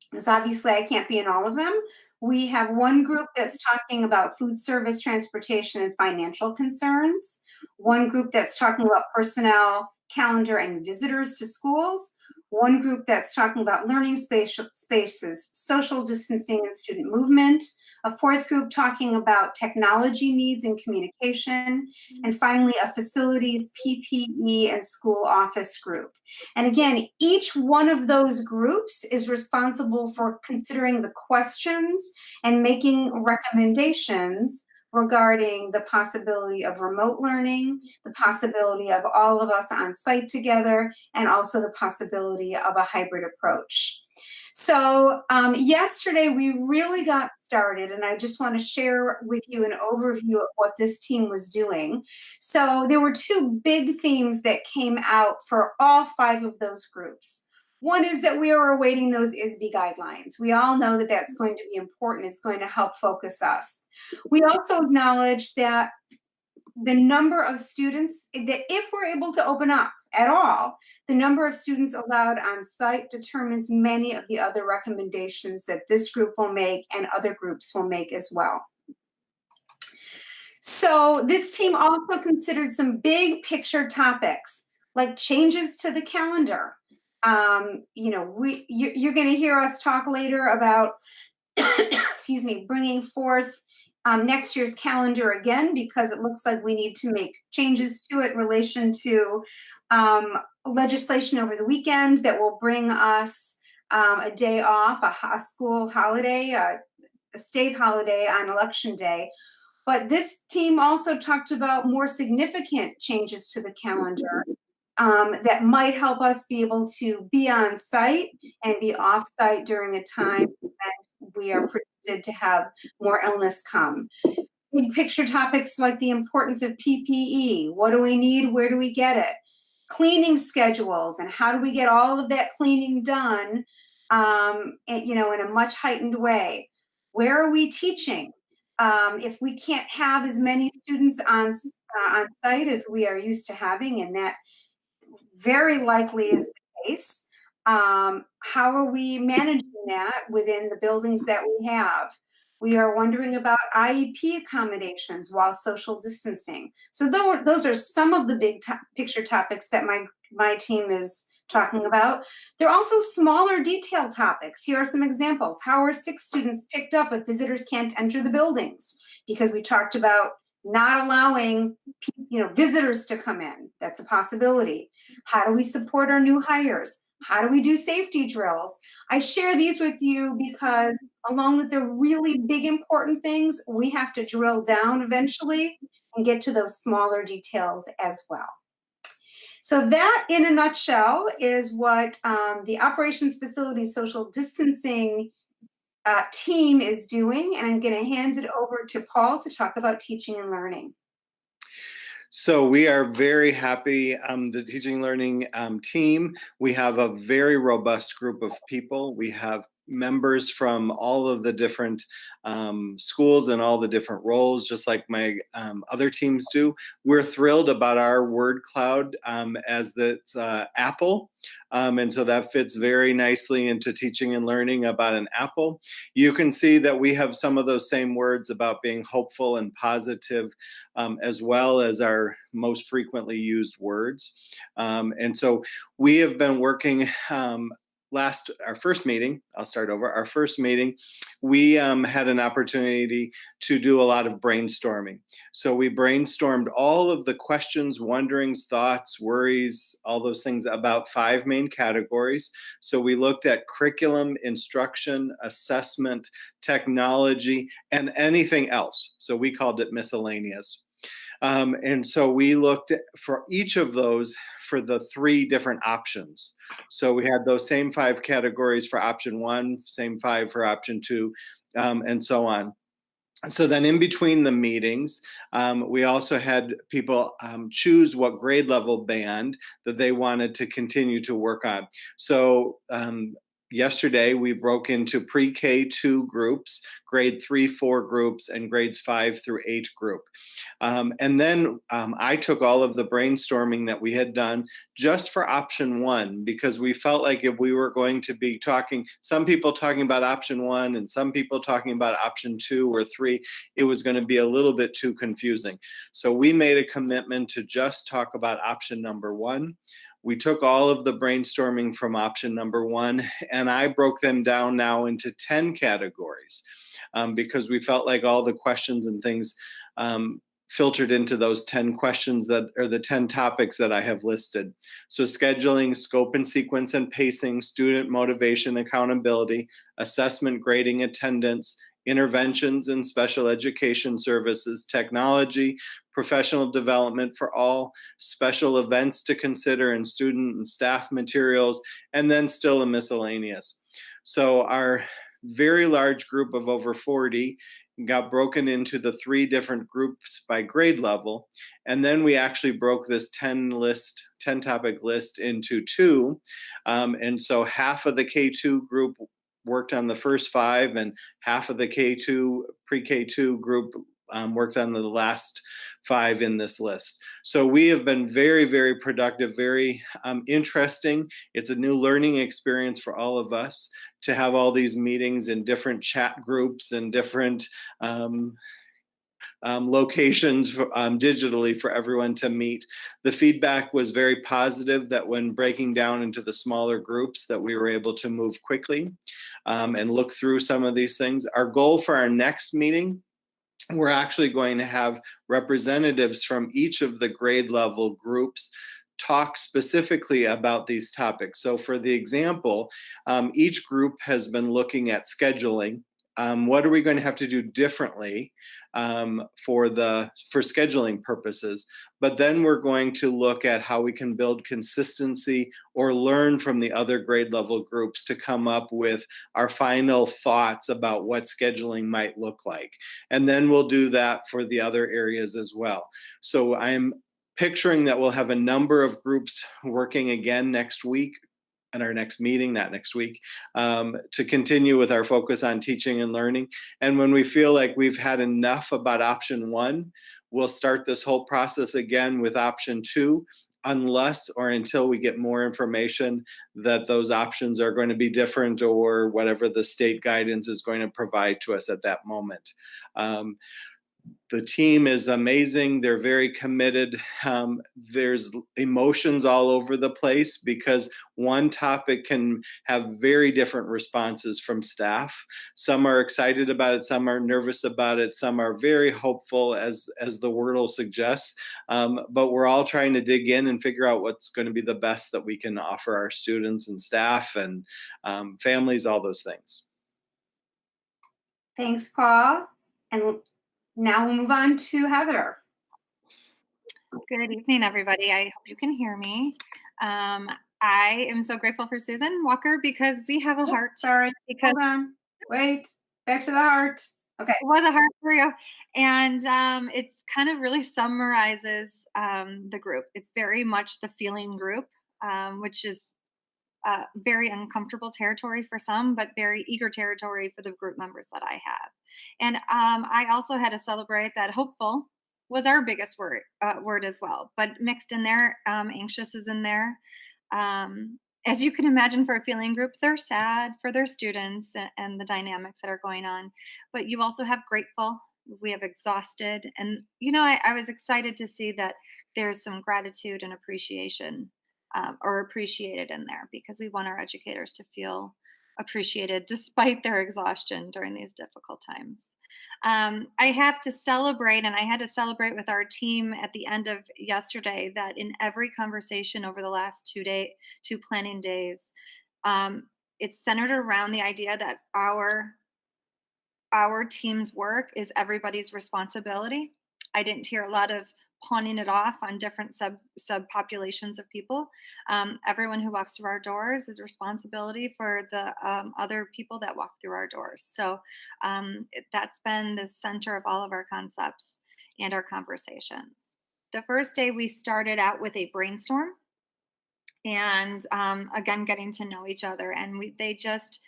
Because obviously I can't be in all of them. We have one group that's talking about food service, transportation, and financial concerns. One group that's talking about personnel, calendar, and visitors to schools. One group that's talking about learning spaces, social distancing, and student movement. A 4th group talking about technology needs and communication. And finally, a facilities, PPE, and school office group. And again, each one of those groups is responsible for considering the questions and making recommendations regarding the possibility of remote learning, the possibility of all of us on site together, and also the possibility of a hybrid approach. So yesterday we really got started, and I just want to share with you an overview of what this team was doing. So there were 2 big themes that came out for all 5 of those groups. One is that we are awaiting those ISB guidelines. We all know that that's going to be important. It's going to help focus us. We also acknowledge that the number of students, that if we're able to open up at all, the number of students allowed on site determines many of the other recommendations that this group will make and other groups will make as well. So this team also considered some big picture topics like changes to the calendar. You know, you're going to hear us talk later about, excuse me, bringing forth next year's calendar again, because it looks like we need to make changes to it in relation to legislation over the weekend that will bring us a day off, a school holiday, a state holiday on election day. But this team also talked about more significant changes to the calendar that might help us be able to be on site and be off site during a time when we are predicted to have more illness come. Big picture topics like the importance of PPE. What do we need? Where do we get it? Cleaning schedules and how do we get all of that cleaning done, in a much heightened way? Where are we teaching? If we can't have as many students on site as we are used to having, and that very likely is the case, how are we managing that within the buildings that we have? We are wondering about IEP accommodations while social distancing. So those are some of the big picture topics that my team is talking about. There are also smaller detail topics. Here are some examples. How are 6 students picked up if visitors can't enter the buildings? Because we talked about not allowing visitors to come in. That's a possibility. How do we support our new hires? How do we do safety drills? I share these with you because along with the really big important things, we have to drill down eventually and get to those smaller details as well. So that in a nutshell is what the Operations Facilities Social Distancing team is doing. And I'm going to hand it over to Paul to talk about teaching and learning. So we are very happy, the teaching and learning team. We have a very robust group of people. We have members from all of the different schools and all the different roles, just like my other teams do. We're thrilled about our word cloud as that's apple. And so that fits very nicely into teaching and learning about an apple. You can see that we have some of those same words about being hopeful and positive, as well as our most frequently used words. And so we have been working our first meeting, I'll start over. Our first meeting, we had an opportunity to do a lot of brainstorming. So we brainstormed all of the questions, wonderings, thoughts, worries, all those things about 5 main categories. So we looked at curriculum, instruction, assessment, technology, and anything else. So we called it miscellaneous. And so we looked for each of those for the 3 different options. So we had those same 5 categories for option 1, same 5 for option 2, and so on. So then in between the meetings, we also had people choose what grade level band that they wanted to continue to work on. So yesterday, we broke into pre-K 2 groups, grade 3, 4 groups, and grades 5 through 8 group. And then I took all of the brainstorming that we had done just for option 1, because we felt like if we were going to be talking, some people talking about option 1 and some people talking about option 2 or 3, it was going to be a little bit too confusing. So we made a commitment to just talk about option number 1. We took all of the brainstorming from option number 1, and I broke them down now into 10 categories because we felt like all the questions and things filtered into those 10 questions that are the 10 topics that I have listed. So scheduling, scope and sequence and pacing, student motivation, accountability, assessment, grading, attendance, interventions and special education services, technology, professional development for all, special events to consider, and student and staff materials, and then still a miscellaneous. So our very large group of over 40 got broken into the 3 different groups by grade level. And then we actually broke this 10 topic list into 2. And so half of the K2 group worked on the first 5, and half of the K2 pre-K2 group worked on the last 5 in this list. So we have been very, very productive, very interesting. It's a new learning experience for all of us to have all these meetings in different chat groups and different locations digitally for everyone to meet. The feedback was very positive that when breaking down into the smaller groups that we were able to move quickly and look through some of these things. Our goal for our next meeting, we're actually going to have representatives from each of the grade level groups talk specifically about these topics. So for the example, each group has been looking at scheduling what are we going to have to do differently for scheduling purposes? But then we're going to look at how we can build consistency or learn from the other grade level groups to come up with our final thoughts about what scheduling might look like. And then we'll do that for the other areas as well. So I'm picturing that we'll have a number of groups working again next week at our next meeting, not next week, to continue with our focus on teaching and learning. And when we feel like we've had enough about option 1, we'll start this whole process again with option 2, unless or until we get more information that those options are going to be different or whatever the state guidance is going to provide to us at that moment. The team is amazing. They're very committed. There's emotions all over the place because one topic can have very different responses from staff. Some are excited about it, some are nervous about it, some are very hopeful, as the wordle suggests. But we're all trying to dig in and figure out what's going to be the best that we can offer our students and staff and families, all those things. Thanks, Paul. And now we'll move on to Heather. Good evening, everybody. I hope you can hear me. I am so grateful for Susan Walker because we have a heart. Sorry, because hold on. Wait, back to the heart. Okay. It was a heart for you. And it kind of really summarizes the group. It's very much the feeling group, which is very uncomfortable territory for some, but very eager territory for the group members that I have. And I also had to celebrate that hopeful was our biggest word as well, but mixed in there, anxious is in there. As you can imagine, for a feeling group, they're sad for their students and the dynamics that are going on, but you also have grateful, we have exhausted, and I was excited to see that there's some gratitude and appreciation or appreciated in there, because we want our educators to feel appreciated despite their exhaustion during these difficult times. I have to celebrate, and I had to celebrate with our team at the end of yesterday, that in every conversation over the last 2 planning days, it's centered around the idea that our team's work is everybody's responsibility. I didn't hear a lot of pawning it off on different subpopulations of people. Everyone who walks through our doors is responsibility for the other people that walk through our doors. So that's been the center of all of our concepts and our conversations. The first day we started out with a brainstorm, and again, getting to know each other. And they just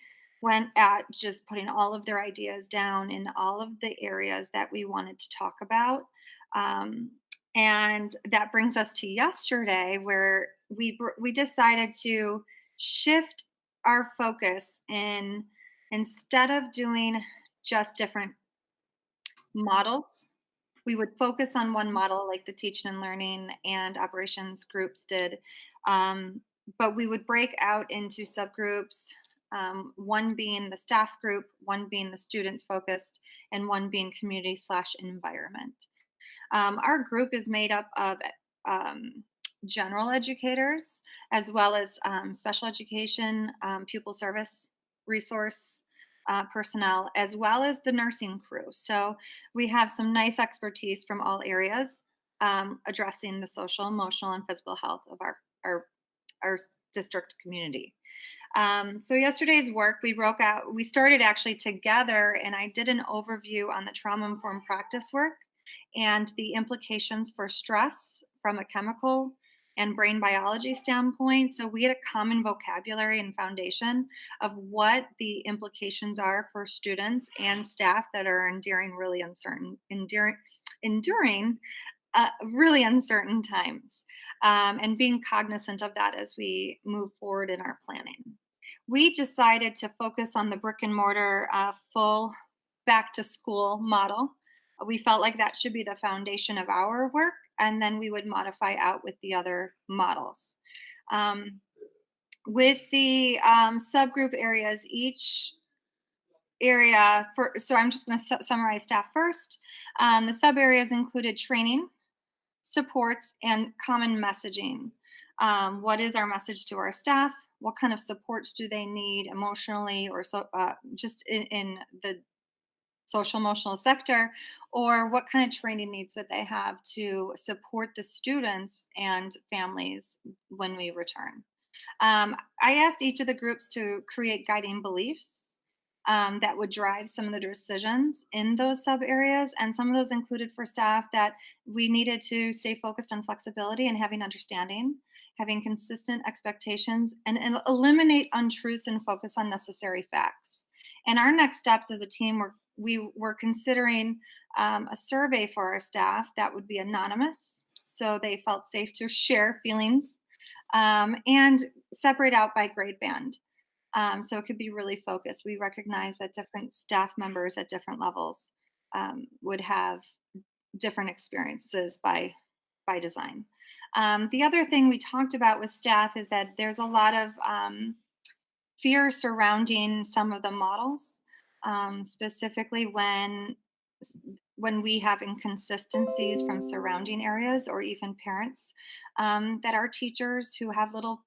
went at just putting all of their ideas down in all of the areas that we wanted to talk about. And that brings us to yesterday, where we decided to shift our focus in, instead of doing just different models, we would focus on one model like the teaching and learning and operations groups did. But we would break out into subgroups, one being the staff group, one being the students focused, and one being community/environment. Our group is made up of general educators, as well as special education, pupil service, resource personnel, as well as the nursing crew. So we have some nice expertise from all areas addressing the social, emotional, and physical health of our district community. So yesterday's work, we started actually together, and I did an overview on the trauma-informed practice work and the implications for stress from a chemical and brain biology standpoint. So we had a common vocabulary and foundation of what the implications are for students and staff that are enduring really uncertain times, and being cognizant of that as we move forward in our planning. We decided to focus on the brick and mortar full back to school model. We felt like that should be the foundation of our work, and then we would modify out with the other models. With the subgroup areas, each area, so I'm just going to summarize staff first. The sub areas included training, supports, and common messaging. What is our message to our staff? What kind of supports do they need emotionally, or so just in the social emotional sector, or what kind of training needs would they have to support the students and families when we return. I asked each of the groups to create guiding beliefs that would drive some of the decisions in those sub areas. And some of those included for staff that we needed to stay focused on flexibility and having understanding, having consistent expectations, and eliminate untruths and focus on necessary facts. And our next steps as a team we were considering a survey for our staff that would be anonymous, so they felt safe to share feelings, and separate out by grade band. So it could be really focused. We recognize that different staff members at different levels would have different experiences by design. The other thing we talked about with staff is that there's a lot of fear surrounding some of the models, specifically when we have inconsistencies from surrounding areas or even parents, that our teachers who have little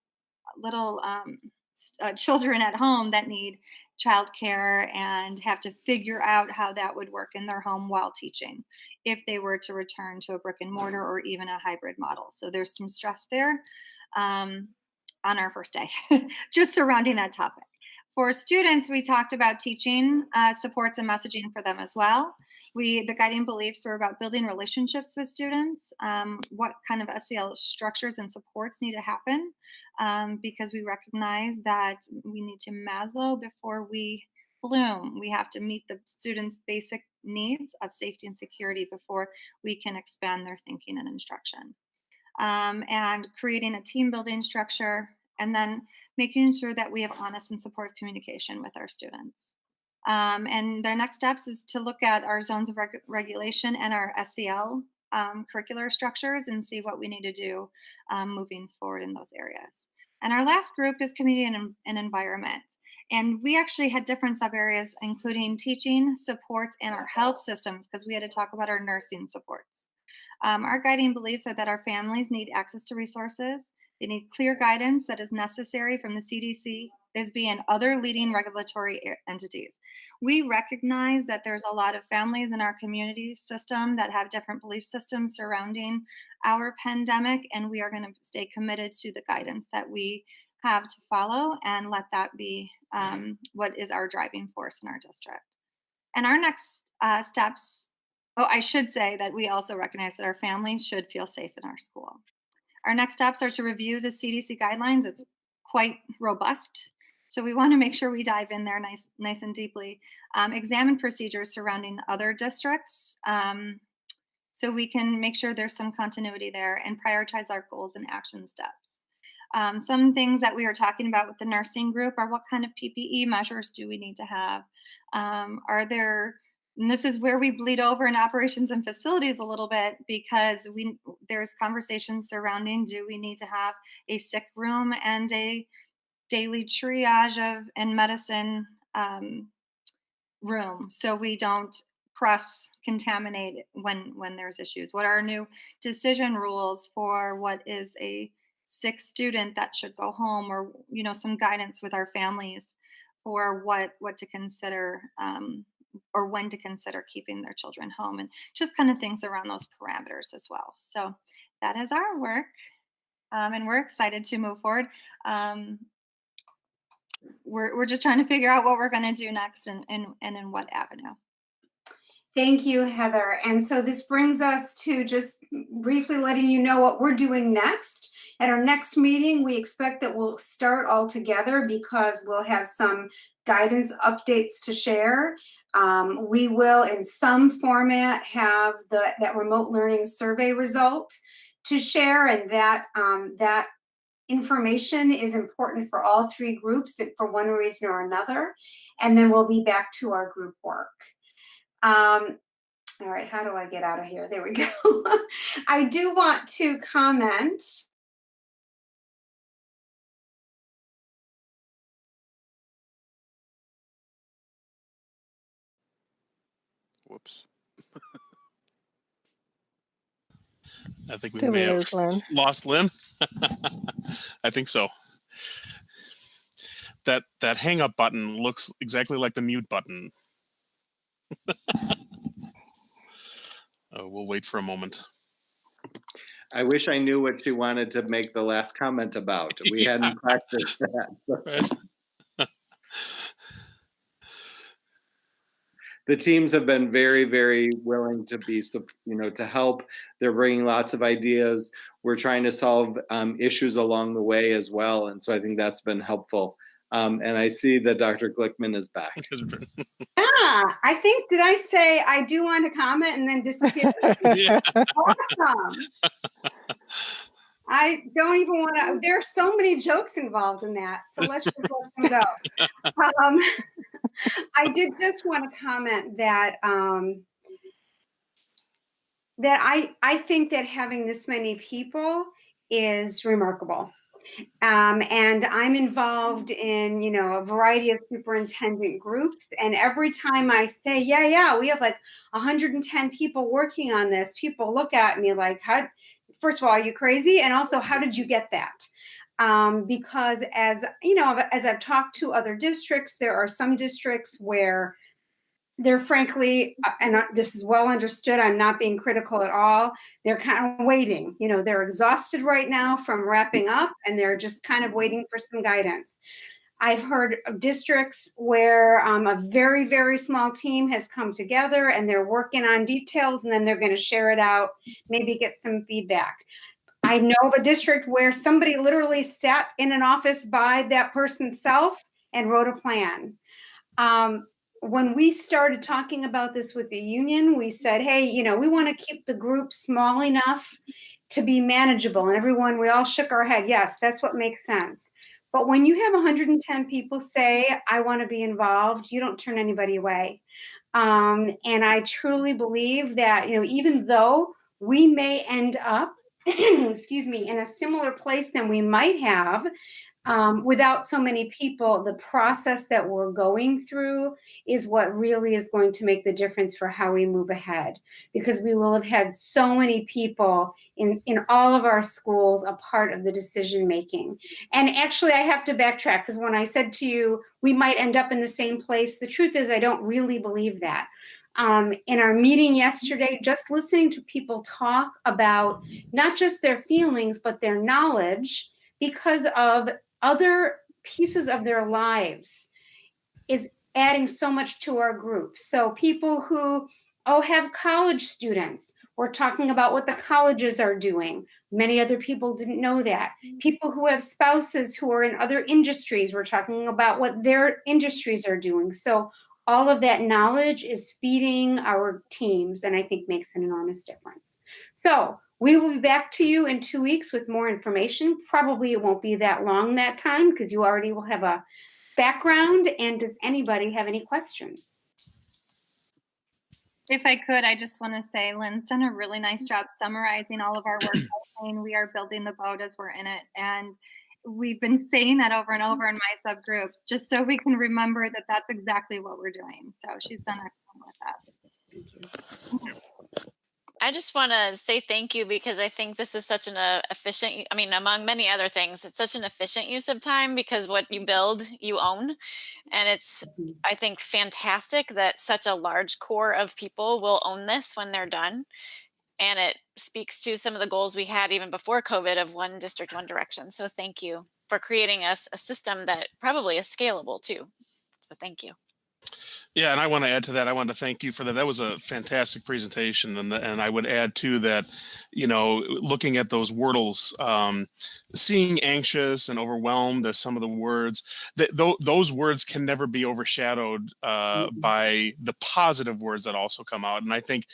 children at home that need childcare and have to figure out how that would work in their home while teaching if they were to return to a brick and mortar or even a hybrid model. So there's some stress there on our first day, just surrounding that topic. For students, we talked about teaching supports and messaging for them as well. The guiding beliefs were about building relationships with students, what kind of SEL structures and supports need to happen, because we recognize that we need to Maslow before we bloom. We have to meet the students' basic needs of safety and security before we can expand their thinking and instruction. And creating a team building structure, and then making sure that we have honest and supportive communication with our students. And the next steps is to look at our zones of regulation and our SEL curricular structures and see what we need to do moving forward in those areas. And our last group is community and environment. And we actually had different sub areas, including teaching, supports, and our health systems, because we had to talk about our nursing supports. Our guiding beliefs are that our families need access to resources. They need clear guidance that is necessary from the CDC, ISB, and other leading regulatory entities. We recognize that there's a lot of families in our community system that have different belief systems surrounding our pandemic, and we are going to stay committed to the guidance that we have to follow and let that be what is our driving force in our district. And our next steps, I should say that we also recognize that our families should feel safe in our school. Our next steps are to review the CDC guidelines. It's quite robust, so we want to make sure we dive in there nice and deeply. Examine procedures surrounding other districts, so we can make sure there's some continuity there, and prioritize our goals and action steps. Some things that we are talking about with the nursing group are what kind of PPE measures do we need to have? And this is where we bleed over in operations and facilities a little bit, because there's conversations surrounding, do we need to have a sick room and a daily triage and medicine room, so we don't cross-contaminate when there's issues? What are our new decision rules for what is a sick student that should go home, or some guidance with our families for what to consider, or when to consider keeping their children home, and just kind of things around those parameters as well. So that is our work, and we're excited to move forward. We're just trying to figure out what we're going to do next and in what avenue. Thank you, Heather. And so this brings us to just briefly letting you know what we're doing next. At our next meeting, we expect that we'll start all together, because we'll have some guidance updates to share. We will, in some format, have that remote learning survey result to share, and that information is important for all three groups for one reason or another. And then we'll be back to our group work. All right, how do I get out of here? There we go. I do want to comment. Whoops. I think we There may we have is, Lynn. lost Lynn. I think so. That hang up button looks exactly like the mute button. We'll wait for a moment. I wish I knew what she wanted to make the last comment about. We hadn't practiced that. Right. The teams have been very, very willing to be, to help. They're bringing lots of ideas. We're trying to solve issues along the way as well. And so I think that's been helpful. And I see that Dr. Glickman is back. Yeah, I think, did I say I do want to comment and then disappear? Yeah. Awesome. I don't even want to, there are so many jokes involved in that. So let's just let them go. I did just want to comment that I think that having this many people is remarkable. And I'm involved in, a variety of superintendent groups. And every time I say, yeah, we have like 110 people working on this, people look at me like, first of all, are you crazy? And also, how did you get that? Because as I've talked to other districts, there are some districts where they're frankly, and this is well understood, I'm not being critical at all, they're kind of waiting. They're exhausted right now from wrapping up, and they're just kind of waiting for some guidance. I've heard of districts where a very, very small team has come together and they're working on details, and then they're going to share it out, maybe get some feedback. I know of a district where somebody literally sat in an office by that person's self and wrote a plan. When we started talking about this with the union, we said, hey, we want to keep the group small enough to be manageable. And we all shook our head. Yes, that's what makes sense. But when you have 110 people say, I want to be involved, you don't turn anybody away. And I truly believe that, even though we may end up, excuse me, in a similar place than we might have, without so many people, the process that we're going through is what really is going to make the difference for how we move ahead, because we will have had so many people in all of our schools a part of the decision making. And actually, I have to backtrack, because when I said to you, we might end up in the same place, the truth is I don't really believe that. In our meeting yesterday, just listening to people talk about not just their feelings, but their knowledge because of other pieces of their lives is adding so much to our group. So people who have college students, we're talking about what the colleges are doing. Many other people didn't know that. People who have spouses who are in other industries, we're talking about what their industries are doing. So all of that knowledge is feeding our teams, and I think makes an enormous difference. So we will be back to you in 2 weeks with more information. Probably it won't be that long that time, because you already will have a background. And does anybody have any questions? If I could, I just want to say Lynn's done a really nice job summarizing all of our work. Saying we are building the boat as we're in it. And we've been saying that over and over in my subgroups, just so we can remember that that's exactly what we're doing. So she's done excellent with that. Thank you. I just want to say thank you, because I think this is such an efficient, among many other things, it's such an efficient use of time, because what you build, you own. And it's, I think, fantastic that such a large core of people will own this when they're done. And it speaks to some of the goals we had even before COVID of one district, one direction. So thank you for creating us a system that probably is scalable too. So thank you. Yeah, and I want to add to that. I want to thank you for that. That was a fantastic presentation, and I would add too that, looking at those wordles, seeing anxious and overwhelmed as some of the words, those words can never be overshadowed by the positive words that also come out. And I think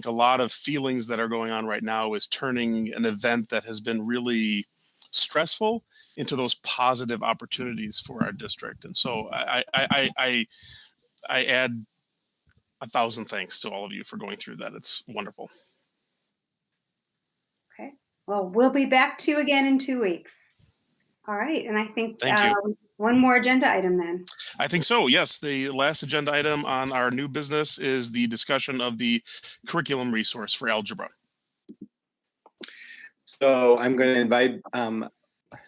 a lot of feelings that are going on right now is turning an event that has been really stressful into those positive opportunities for our district. And so I add 1,000 thanks to all of you for going through that. It's wonderful. Okay. Well, we'll be back to you again in 2 weeks. All right. And I think one more agenda item then. I think so. Yes. The last agenda item on our new business is the discussion of the curriculum resource for algebra. So I'm going to invite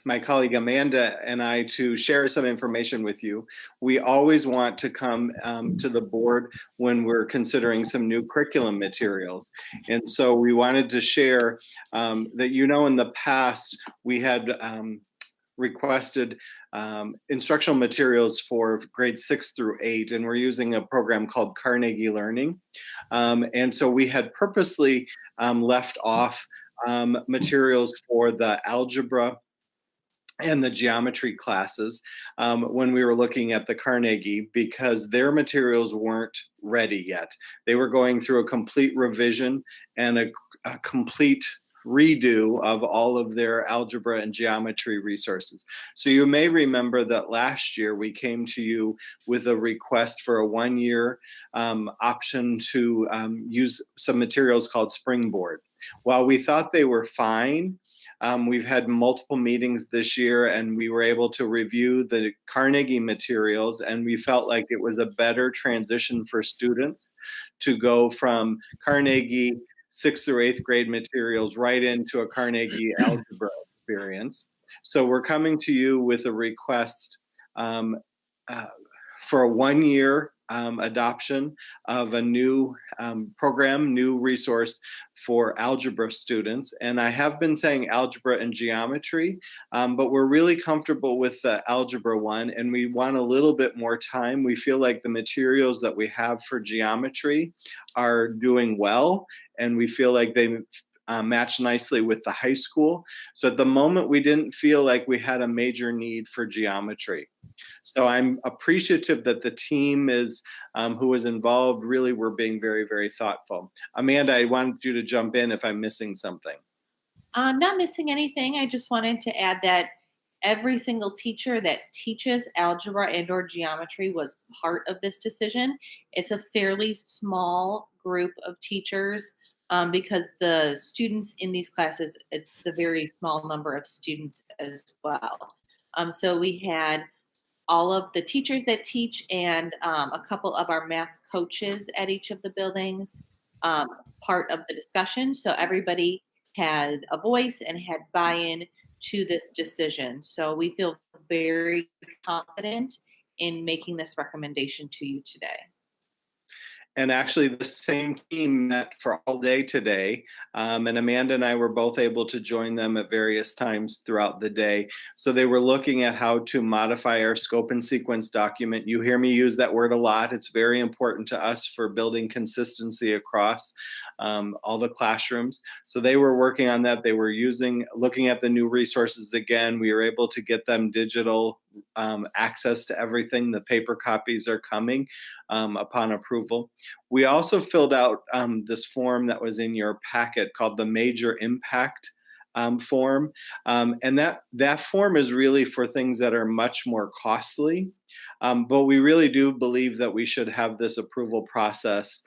my colleague Amanda and I to share some information with you. We always want to come to the board when we're considering some new curriculum materials. And so we wanted to share that, you know, in the past, we had requested instructional materials for grades 6 through 8, and we're using a program called Carnegie Learning. And so we had purposely left off materials for the algebra and the geometry classes when we were looking at the Carnegie, because their materials weren't ready yet. They were going through a complete revision and a complete redo of all of their algebra and geometry resources. So you may remember that last year we came to you with a request for a 1-year option to use some materials called Springboard. While we thought they were fine, we've had multiple meetings this year, and we were able to review the Carnegie materials, and we felt like it was a better transition for students to go from Carnegie 6th through 8th grade materials right into a Carnegie algebra experience. So we're coming to you with a request for a 1-year adoption of a new program, new resource for algebra students. And I have been saying algebra and geometry, but we're really comfortable with the algebra one, and we want a little bit more time. We feel like the materials that we have for geometry are doing well, and we feel like they match nicely with the high school. So at the moment, we didn't feel like we had a major need for geometry. So I'm appreciative that the team is who was involved really were being very, very thoughtful. Amanda, I wanted you to jump in if I'm missing something. I'm not missing anything. I just wanted to add that every single teacher that teaches algebra and or geometry was part of this decision. It's a fairly small group of teachers because the students in these classes, it's a very small number of students as well. So we had all of the teachers that teach and a couple of our math coaches at each of the buildings part of the discussion. So everybody had a voice and had buy-in to this decision. So we feel very confident in making this recommendation to you today. And actually the same team met for all day today. And Amanda and I were both able to join them at various times throughout the day. So they were looking at how to modify our scope and sequence document. You hear me use that word a lot. It's very important to us for building consistency across all the classrooms. So they were working on that. They were looking at the new resources again. We were able to get them digital access to everything. The paper copies are coming upon approval. We also filled out this form that was in your packet called the Major Impact form. And that form is really for things that are much more costly. But we really do believe that we should have this approval process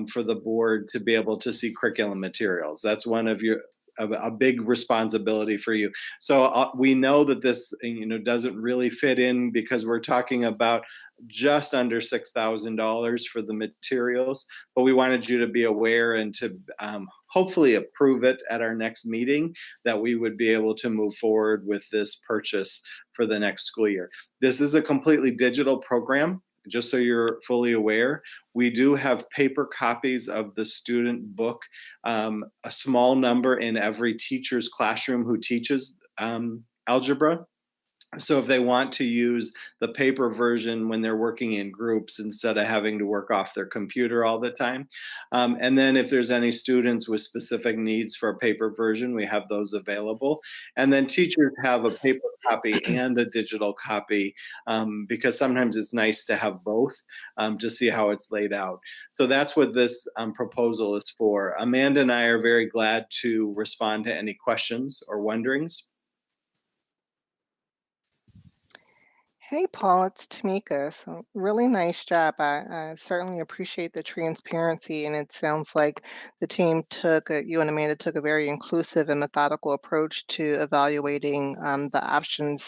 for the board to be able to see curriculum materials. That's one of a big responsibility for you. So we know that this, doesn't really fit in because we're talking about just under $6,000 for the materials, but we wanted you to be aware and to hopefully approve it at our next meeting, that we would be able to move forward with this purchase for the next school year. This is a completely digital program. Just so you're fully aware, we do have paper copies of the student book, a small number in every teacher's classroom who teaches algebra. So if they want to use the paper version when they're working in groups instead of having to work off their computer all the time. And then if there's any students with specific needs for a paper version, we have those available. And then teachers have a paper copy and a digital copy because sometimes it's nice to have both to see how it's laid out. So that's what this proposal is for. Amanda and I are very glad to respond to any questions or wonderings. Hey, Paul, it's Tamika. So, really nice job. I certainly appreciate the transparency, and it sounds like the team you and Amanda took a very inclusive and methodical approach to evaluating the options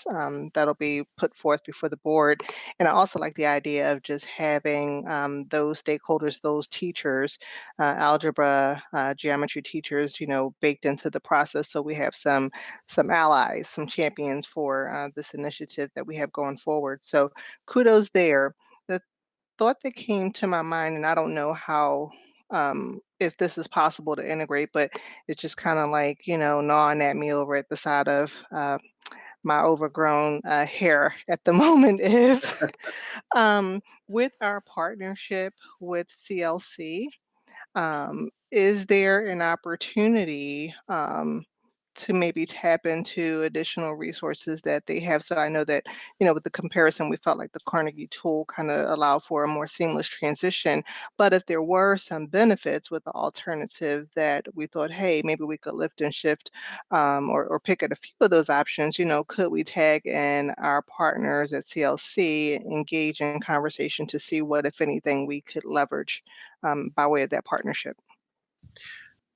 that'll be put forth before the board. And I also like the idea of just having those stakeholders, those teachers, algebra, geometry teachers, baked into the process, so we have some allies, some champions for this initiative that we have going forward. So kudos there. The thought that came to my mind, and I don't know how, if this is possible to integrate, but it's just kind of like, gnawing at me over at the side of my overgrown hair at the moment is with our partnership with CLC. Is there an opportunity to maybe tap into additional resources that they have? So I know that, with the comparison, we felt like the Carnegie tool kind of allowed for a more seamless transition. But if there were some benefits with the alternative that we thought, hey, maybe we could lift and shift or pick at a few of those options, could we tag in our partners at CLC, engage in conversation to see what, if anything, we could leverage by way of that partnership?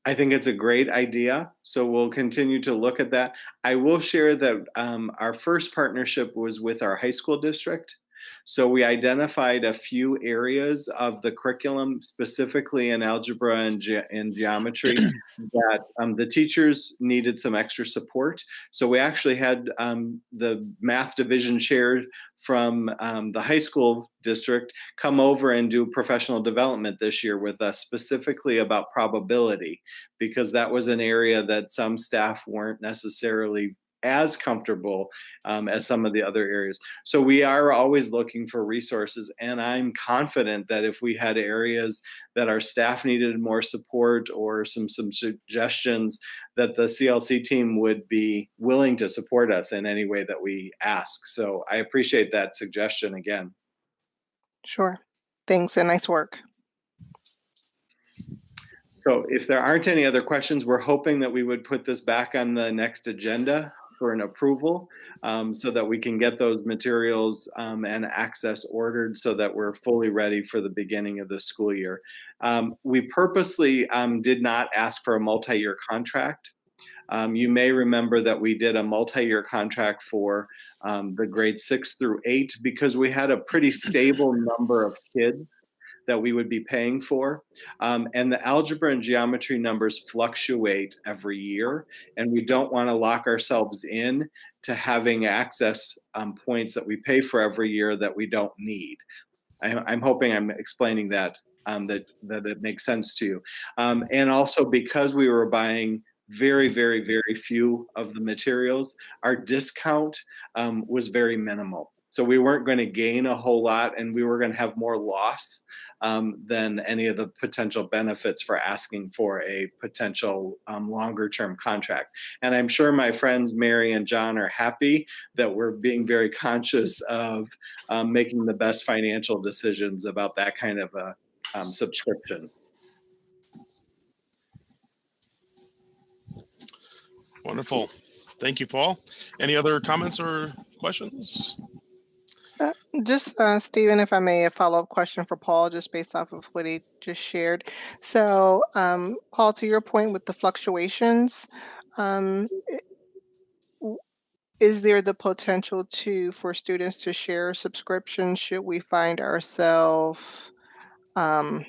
I think it's a great idea. So we'll continue to look at that. I will share that our first partnership was with our high school district. So we identified a few areas of the curriculum, specifically in algebra and geometry, that the teachers needed some extra support. So we actually had the math division chair from the high school district come over and do professional development this year with us, specifically about probability, because that was an area that some staff weren't necessarily as comfortable as some of the other areas. So we are always looking for resources, and I'm confident that if we had areas that our staff needed more support or some suggestions, that the CLC team would be willing to support us in any way that we ask. So I appreciate that suggestion again. Sure. Thanks, and nice work. So if there aren't any other questions, we're hoping that we would put this back on the next agenda for an approval so that we can get those materials and access ordered so that we're fully ready for the beginning of the school year. We purposely did not ask for a multi-year contract. You may remember that we did a multi-year contract for the grades 6 through 8 because we had a pretty stable number of kids that we would be paying for. And the algebra and geometry numbers fluctuate every year, and we don't want to lock ourselves in to having access points that we pay for every year that we don't need. I'm hoping I'm explaining that it makes sense to you. And also because we were buying very, very, very few of the materials, our discount was very minimal. So we weren't going to gain a whole lot, and we were going to have more loss than any of the potential benefits for asking for a potential longer term contract. And I'm sure my friends Mary and John are happy that we're being very conscious of making the best financial decisions about that kind of a subscription. Wonderful. Thank you, Paul. Any other comments or questions? Just, Stephen, if I may, a follow-up question for Paul, just based off of what he just shared. So, Paul, to your point with the fluctuations, is there the potential for students to share subscriptions should we find ourselves under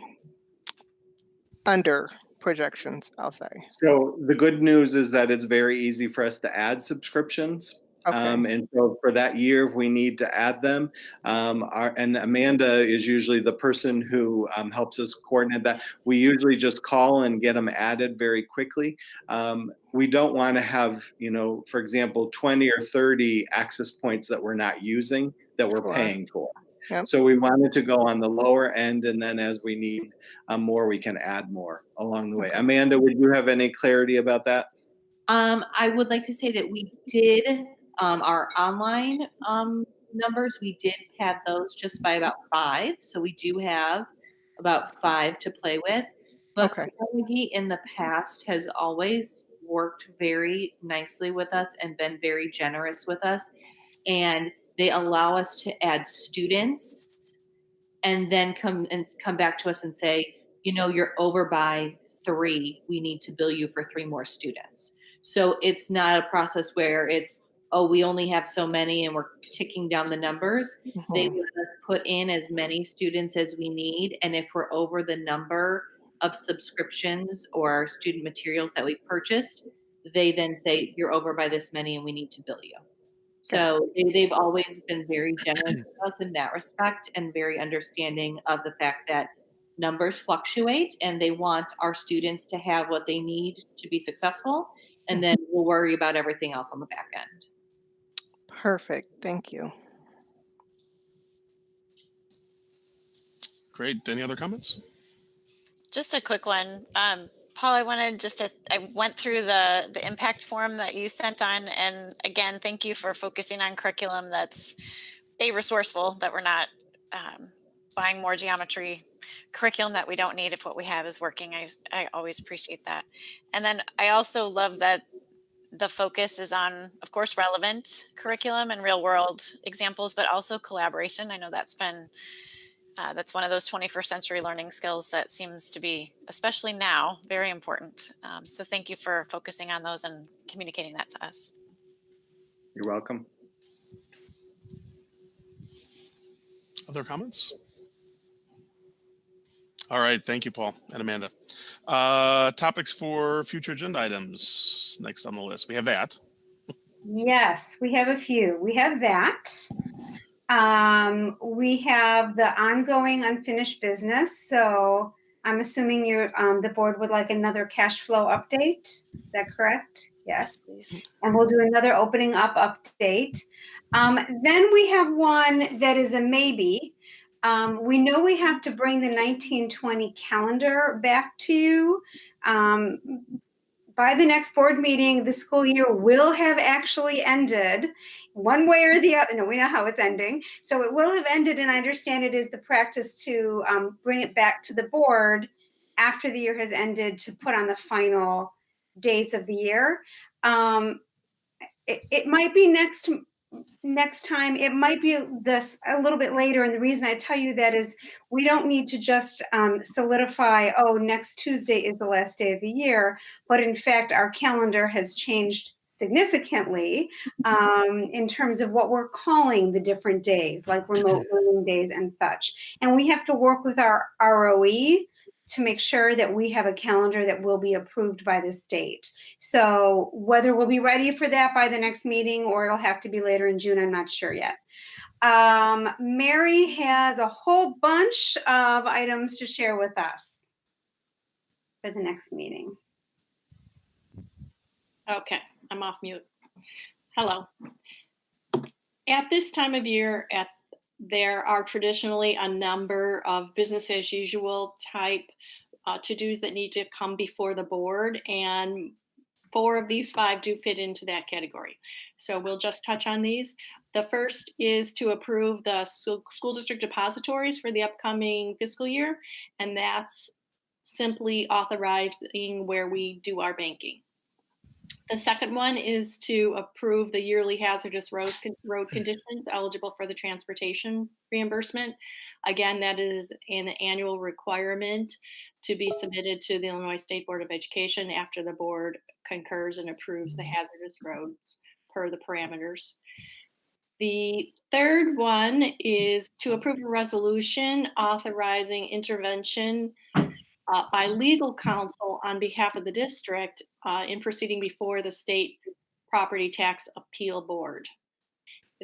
projections, I'll say? So the good news is that it's very easy for us to add subscriptions. Okay. And so for that year, if we need to add them, and Amanda is usually the person who helps us coordinate that. We usually just call and get them added very quickly. We don't want to have, for example, 20 or 30 access points that we're not using that we're Sure. paying for. Yep. So we wanted to go on the lower end, and then as we need more, we can add more along the way. Amanda, would you have any clarity about that? I would like to say that we did our online numbers. We did have those just by about 5, so we do have about 5 to play with. But Okay. Carnegie in the past has always worked very nicely with us and been very generous with us. And they allow us to add students and then come back to us and say, you know, you're over by 3. We need to bill you for 3 more students. So it's not a process where it's, oh, we only have so many and we're ticking down the numbers. They let us put in as many students as we need. And if we're over the number of subscriptions or student materials that we purchased, they then say, you're over by this many and we need to bill you. So they've always been very generous with us in that respect and very understanding of the fact that numbers fluctuate and they want our students to have what they need to be successful. And then we'll worry about everything else on the back end. Perfect. Thank you. Great. Any other comments? Just a quick one. Paul, I went through the impact form that you sent on, and again, thank you for focusing on curriculum that's resourceful, that we're not buying more geometry curriculum that we don't need if what we have is working. I always appreciate that. And then I also love that the focus is on, of course, relevant curriculum and real world examples, but also collaboration. I know that's one of those 21st century learning skills that seems to be, especially now, very important. So thank you for focusing on those and communicating that to us. You're welcome. Other comments? All right. Thank you, Paul and Amanda. Topics for future agenda items next on the list. We have that. Yes, we have a few. We have that. We have the ongoing unfinished business. So I'm assuming the board would like another cash flow update. Is that correct? Yes, please. And we'll do another opening up update. Then we have one that is a maybe. We know we have to bring the 1920 calendar back to you. By the next board meeting, the school year will have actually ended one way or the other. No, we know how it's ending. So it will have ended, and I understand it is the practice to bring it back to the board after the year has ended to put on the final dates of the year. It might be next time. It might be this a little bit later. And the reason I tell you that is we don't need to just solidify, oh, next Tuesday is the last day of the year. But in fact, our calendar has changed significantly in terms of what we're calling the different days, like remote learning days and such. And we have to work with our ROE to make sure that we have a calendar that will be approved by the state. So whether we'll be ready for that by the next meeting or it'll have to be later in June, I'm not sure yet. Mary has a whole bunch of items to share with us for the next meeting. Okay, I'm off mute. Hello. At this time of year, there are traditionally a number of business as usual type to-dos that need to come before the board, and 4 of these 5 do fit into that category. So we'll just touch on these. The first is to approve the school district depositories for the upcoming fiscal year, and that's simply authorizing where we do our banking. The second one is to approve the yearly hazardous road conditions eligible for the transportation reimbursement. Again, that is an annual requirement to be submitted to the Illinois State Board of Education after the board concurs and approves the hazardous roads per the parameters. The third one is to approve a resolution authorizing intervention by legal counsel on behalf of the district in proceeding before the state property tax appeal board.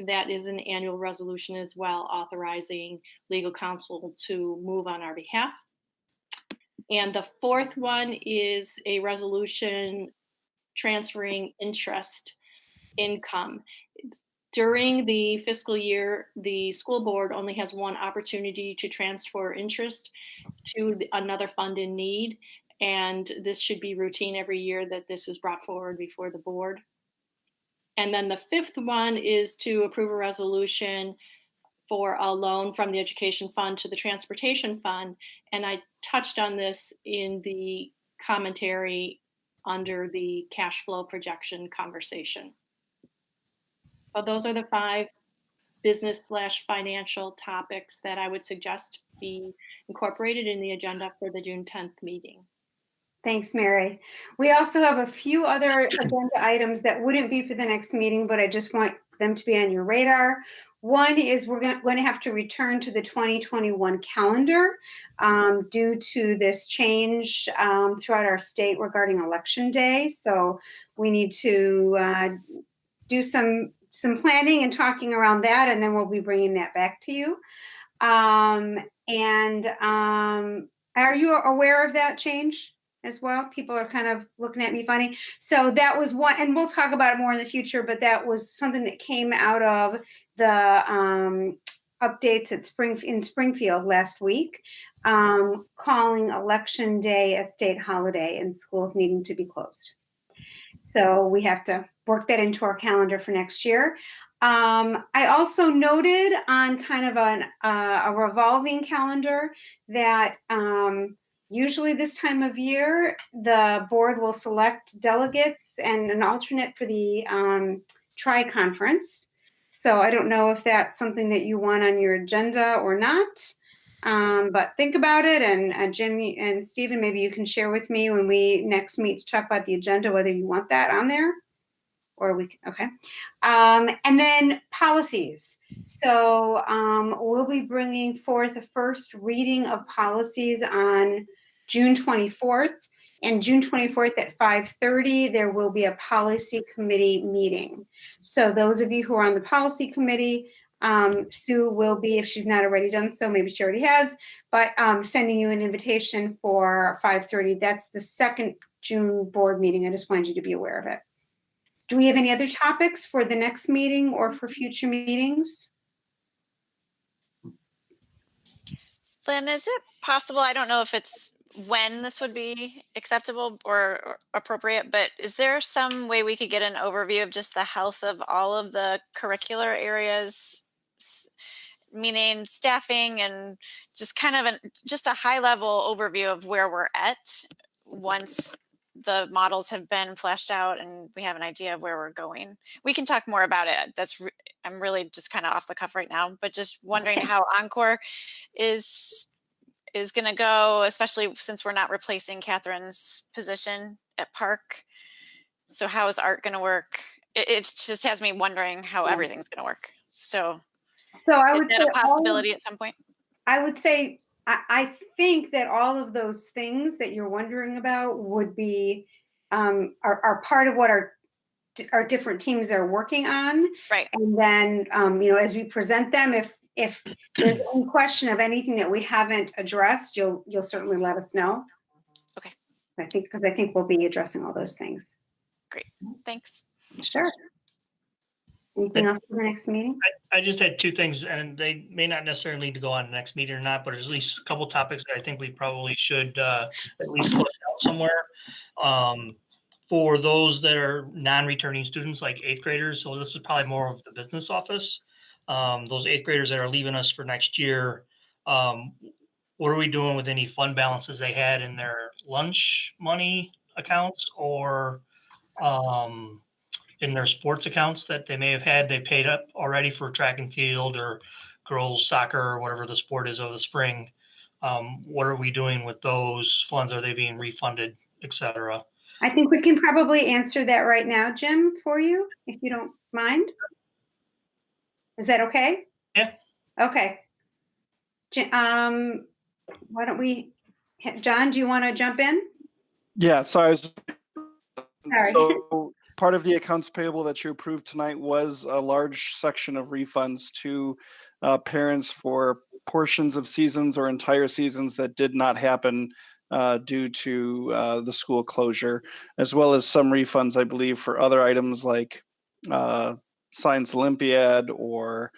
That is an annual resolution as well, authorizing legal counsel to move on our behalf. And the fourth one is a resolution transferring interest income. During the fiscal year, the school board only has one opportunity to transfer interest to another fund in need. And this should be routine every year that this is brought forward before the board. And then the fifth one is to approve a resolution for a loan from the education fund to the transportation fund. And I touched on this in the commentary under the cash flow projection conversation. So those are the 5 business/financial topics that I would suggest be incorporated in the agenda for the June 10th meeting. Thanks, Mary. We also have a few other agenda items that wouldn't be for the next meeting, but I just want them to be on your radar. One is we're going to have to return to the 2021 calendar due to this change throughout our state regarding Election Day. So we need to do some planning and talking around that, and then we'll be bringing that back to you. Are you aware of that change as well? People are kind of looking at me funny. So that was one, and we'll talk about it more in the future, but that was something that came out of the updates at in Springfield last week, calling Election Day a state holiday and schools needing to be closed. So we have to work that into our calendar for next year. I also noted on kind of a revolving calendar that usually this time of year, the board will select delegates and an alternate for the tri-conference. So I don't know if that's something that you want on your agenda or not, but think about it. And Jim and Stephen, maybe you can share with me when we next meet to talk about the agenda, whether you want that on there. Or we can, okay. And then policies. So we'll be bringing forth a first reading of policies on June 24th. And June 24th at 5:30, there will be a policy committee meeting. So those of you who are on the policy committee, Sue will be, if she's not already done so, maybe she already has, but sending you an invitation for 5:30. That's the second June board meeting. I just wanted you to be aware of it. Do we have any other topics for the next meeting or for future meetings? Lynn, is it possible, I don't know if it's when this would be acceptable or appropriate, but is there some way we could get an overview of just the health of all of the curricular areas, meaning staffing, and just kind of just a high level overview of where we're at once the models have been fleshed out and we have an idea of where we're going? We can talk more about it. I'm really just kind of off the cuff right now, but just wondering how Encore is going to go, especially since we're not replacing Catherine's position at Park. So how is art going to work? It just has me wondering how everything's going to work. So I would is that a possibility at some point? I would say, I think that all of those things that you're wondering about would be, are part of what our different teams are working on. Right. And then, as we present them, if there's any question of anything that we haven't addressed, you'll certainly let us know. Okay. Because I think we'll be addressing all those things. Great. Thanks. Sure. Anything else for the next meeting? I just had two things, and they may not necessarily need to go on the next meeting or not, but there's at least a couple topics that I think we probably should at least flush out somewhere. For those that are non-returning students, like 8th graders, so this is probably more of the business office. Those 8th graders that are leaving us for next year, what are we doing with any fund balances they had in their lunch money accounts or in their sports accounts that they may have had? They paid up already for track and field or girls soccer or whatever the sport is over the spring. What are we doing with those funds? Are they being refunded, et cetera? I think we can probably answer that right now, Jim, for you, if you don't mind. Is that okay? Yeah. Okay. Why don't we, John, do you want to jump in? Yeah, sorry. Sorry. So part of the accounts payable that you approved tonight was a large section of refunds to parents for portions of seasons or entire seasons that did not happen due to the school closure, as well as some refunds, I believe, for other items like Science Olympiad or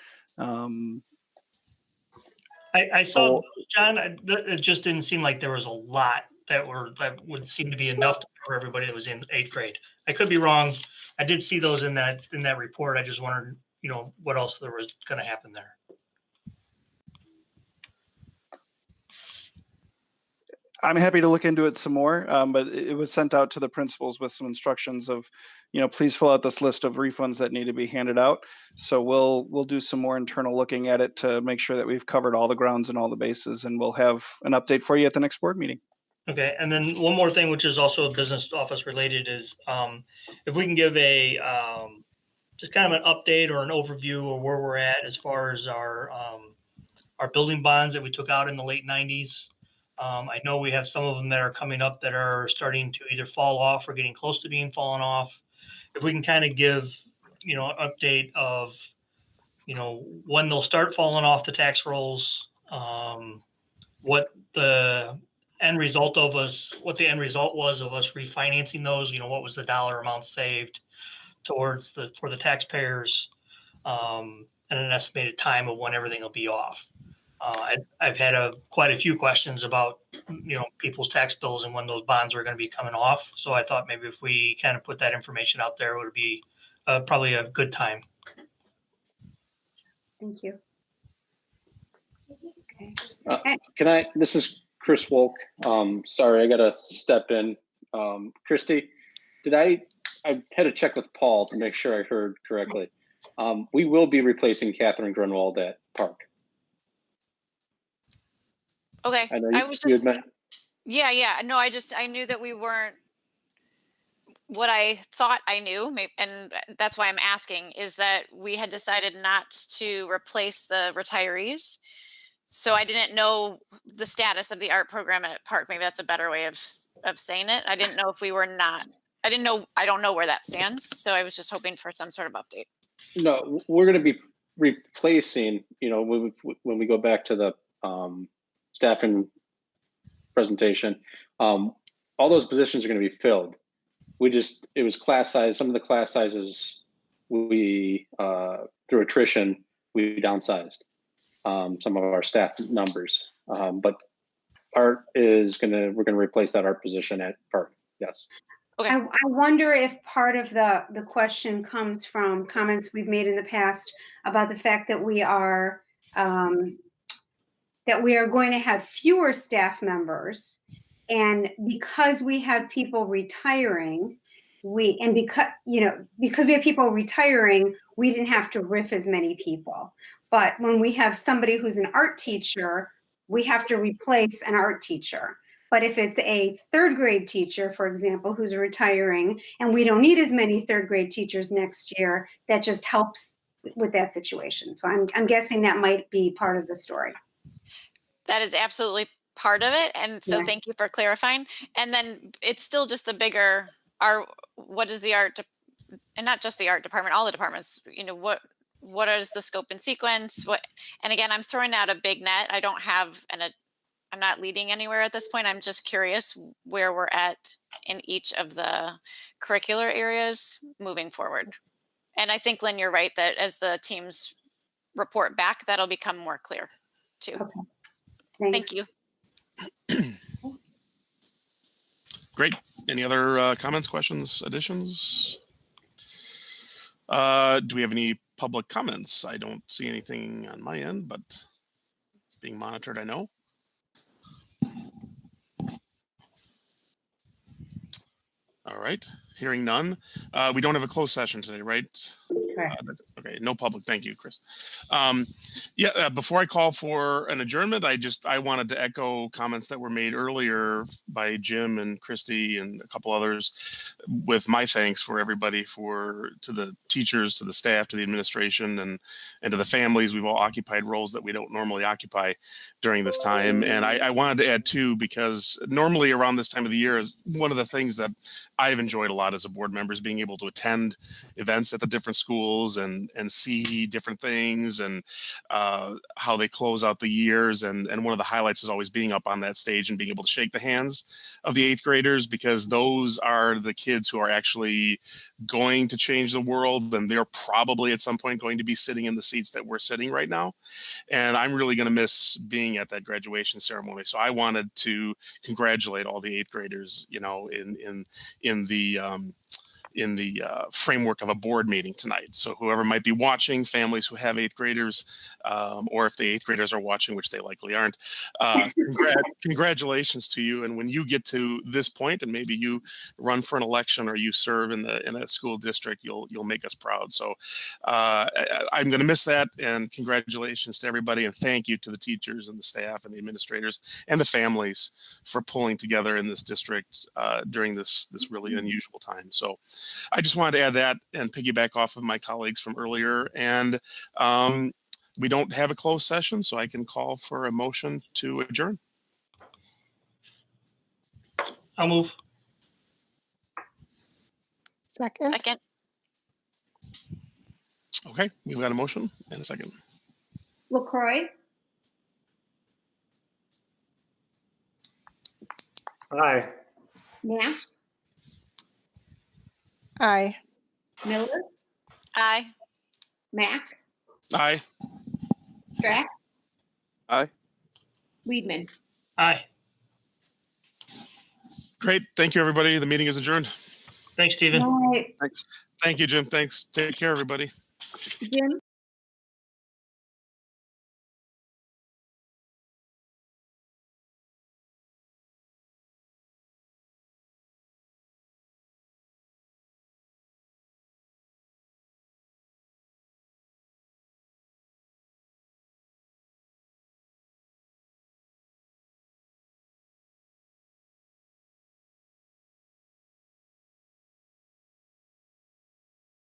I saw, John, it just didn't seem like there was a lot that would seem to be enough to cover everybody that was in 8th grade. I could be wrong. I did see those in that report. I just wondered, what else there was going to happen there. I'm happy to look into it some more, but it was sent out to the principals with some instructions of, please fill out this list of refunds that need to be handed out. So we'll do some more internal looking at it to make sure that we've covered all the grounds and all the bases, and we'll have an update for you at the next board meeting. Okay, and then one more thing, which is also business office related, is if we can give a just kind of an update or an overview of where we're at as far as our building bonds that we took out in the late 90s. I know we have some of them that are coming up that are starting to either fall off or getting close to being fallen off. If we can kind of give, an update of, when they'll start falling off the tax rolls, what the end result was of us refinancing those, what was the dollar amount saved towards for the taxpayers, and an estimated time of when everything will be off. I've had quite a few questions about, people's tax bills and when those bonds are going to be coming off. So I thought maybe if we kind of put that information out there, it would be probably a good time. Thank you. Okay. This is Chris Wolk. Sorry, I got to step in. Christy, I had to check with Paul to make sure I heard correctly. We will be replacing Catherine Grunwald at Park. Okay. I know I was just, yeah. No, I knew that we weren't what I thought I knew, and that's why I'm asking, is that we had decided not to replace the retirees. So I didn't know the status of the art program at Park. Maybe that's a better way of saying it. I didn't know if we were not, I don't know where that stands. So I was just hoping for some sort of update. No, we're going to be replacing, when we go back to the staffing presentation, all those positions are going to be filled. It was class size. Some of the class sizes we, through attrition, we downsized some of our staff numbers. But art we're going to replace that art position at Park. Yes. Okay. I wonder if part of the question comes from comments we've made in the past about the fact that we are going to have fewer staff members, and because we have people retiring, because we have people retiring, we didn't have to RIF as many people. But when we have somebody who's an art teacher, we have to replace an art teacher. But if it's a third grade teacher, for example, who's retiring, and we don't need as many third grade teachers next year, that just helps with that situation. So I'm guessing that might be part of the story. That is absolutely part of it. And so Thank you for clarifying. And then it's still just the bigger, what is the art, and not just the art department, all the departments, what is the scope and sequence? And again, I'm throwing out a big net. I don't have I'm not leading anywhere at this point. I'm just curious where we're at in each of the curricular areas moving forward. And I think, Lynn, you're right that as the teams report back, that'll become more clear too. Okay. Thank you. Great. Any other comments, questions, additions? Do we have any public comments? I don't see anything on my end, but it's being monitored, I know. All right, hearing none. We don't have a closed session today, right? Okay, no public. Thank you, Chris. Before I call for an adjournment, I wanted to echo comments that were made earlier by Jim and Christy and a couple others, with my thanks for everybody, to the teachers, to the staff, to the administration, and to the families. We've all occupied roles that we don't normally occupy during this time. And I wanted to add too, because normally around this time of the year is one of the things that I've enjoyed a lot as a board member, is being able to attend events at the different schools and see different things and how they close out the years. And one of the highlights is always being up on that stage and being able to shake the hands of the 8th graders, because those are the kids who are actually going to change the world. And they're probably at some point going to be sitting in the seats that we're sitting right now. And I'm really going to miss being at that graduation ceremony. So I wanted to congratulate all the 8th graders, in framework of a board meeting tonight. So whoever might be watching, families who have 8th graders, or if the 8th graders are watching, which they likely aren't, congratulations to you. And when you get to this point, and maybe you run for an election or you serve in a school district, you'll make us proud. So I'm going to miss that. And congratulations to everybody, and thank you to the teachers and the staff and the administrators and the families for pulling together in this district during this really unusual time. So I just wanted to add that and piggyback off of my colleagues from earlier. And we don't have a closed session, so I can call for a motion to adjourn. I'll move. Second. Second. Okay, we've got a motion and a second. LaCroix, Aye. Nash, Aye. Miller, Aye. Mack, Aye. Strack, Aye. Weedman. Aye. Great. Thank you, everybody. The meeting is adjourned. Thanks, Stephen. Right. Thank you, Jim. Thanks. Take care, everybody. Jim?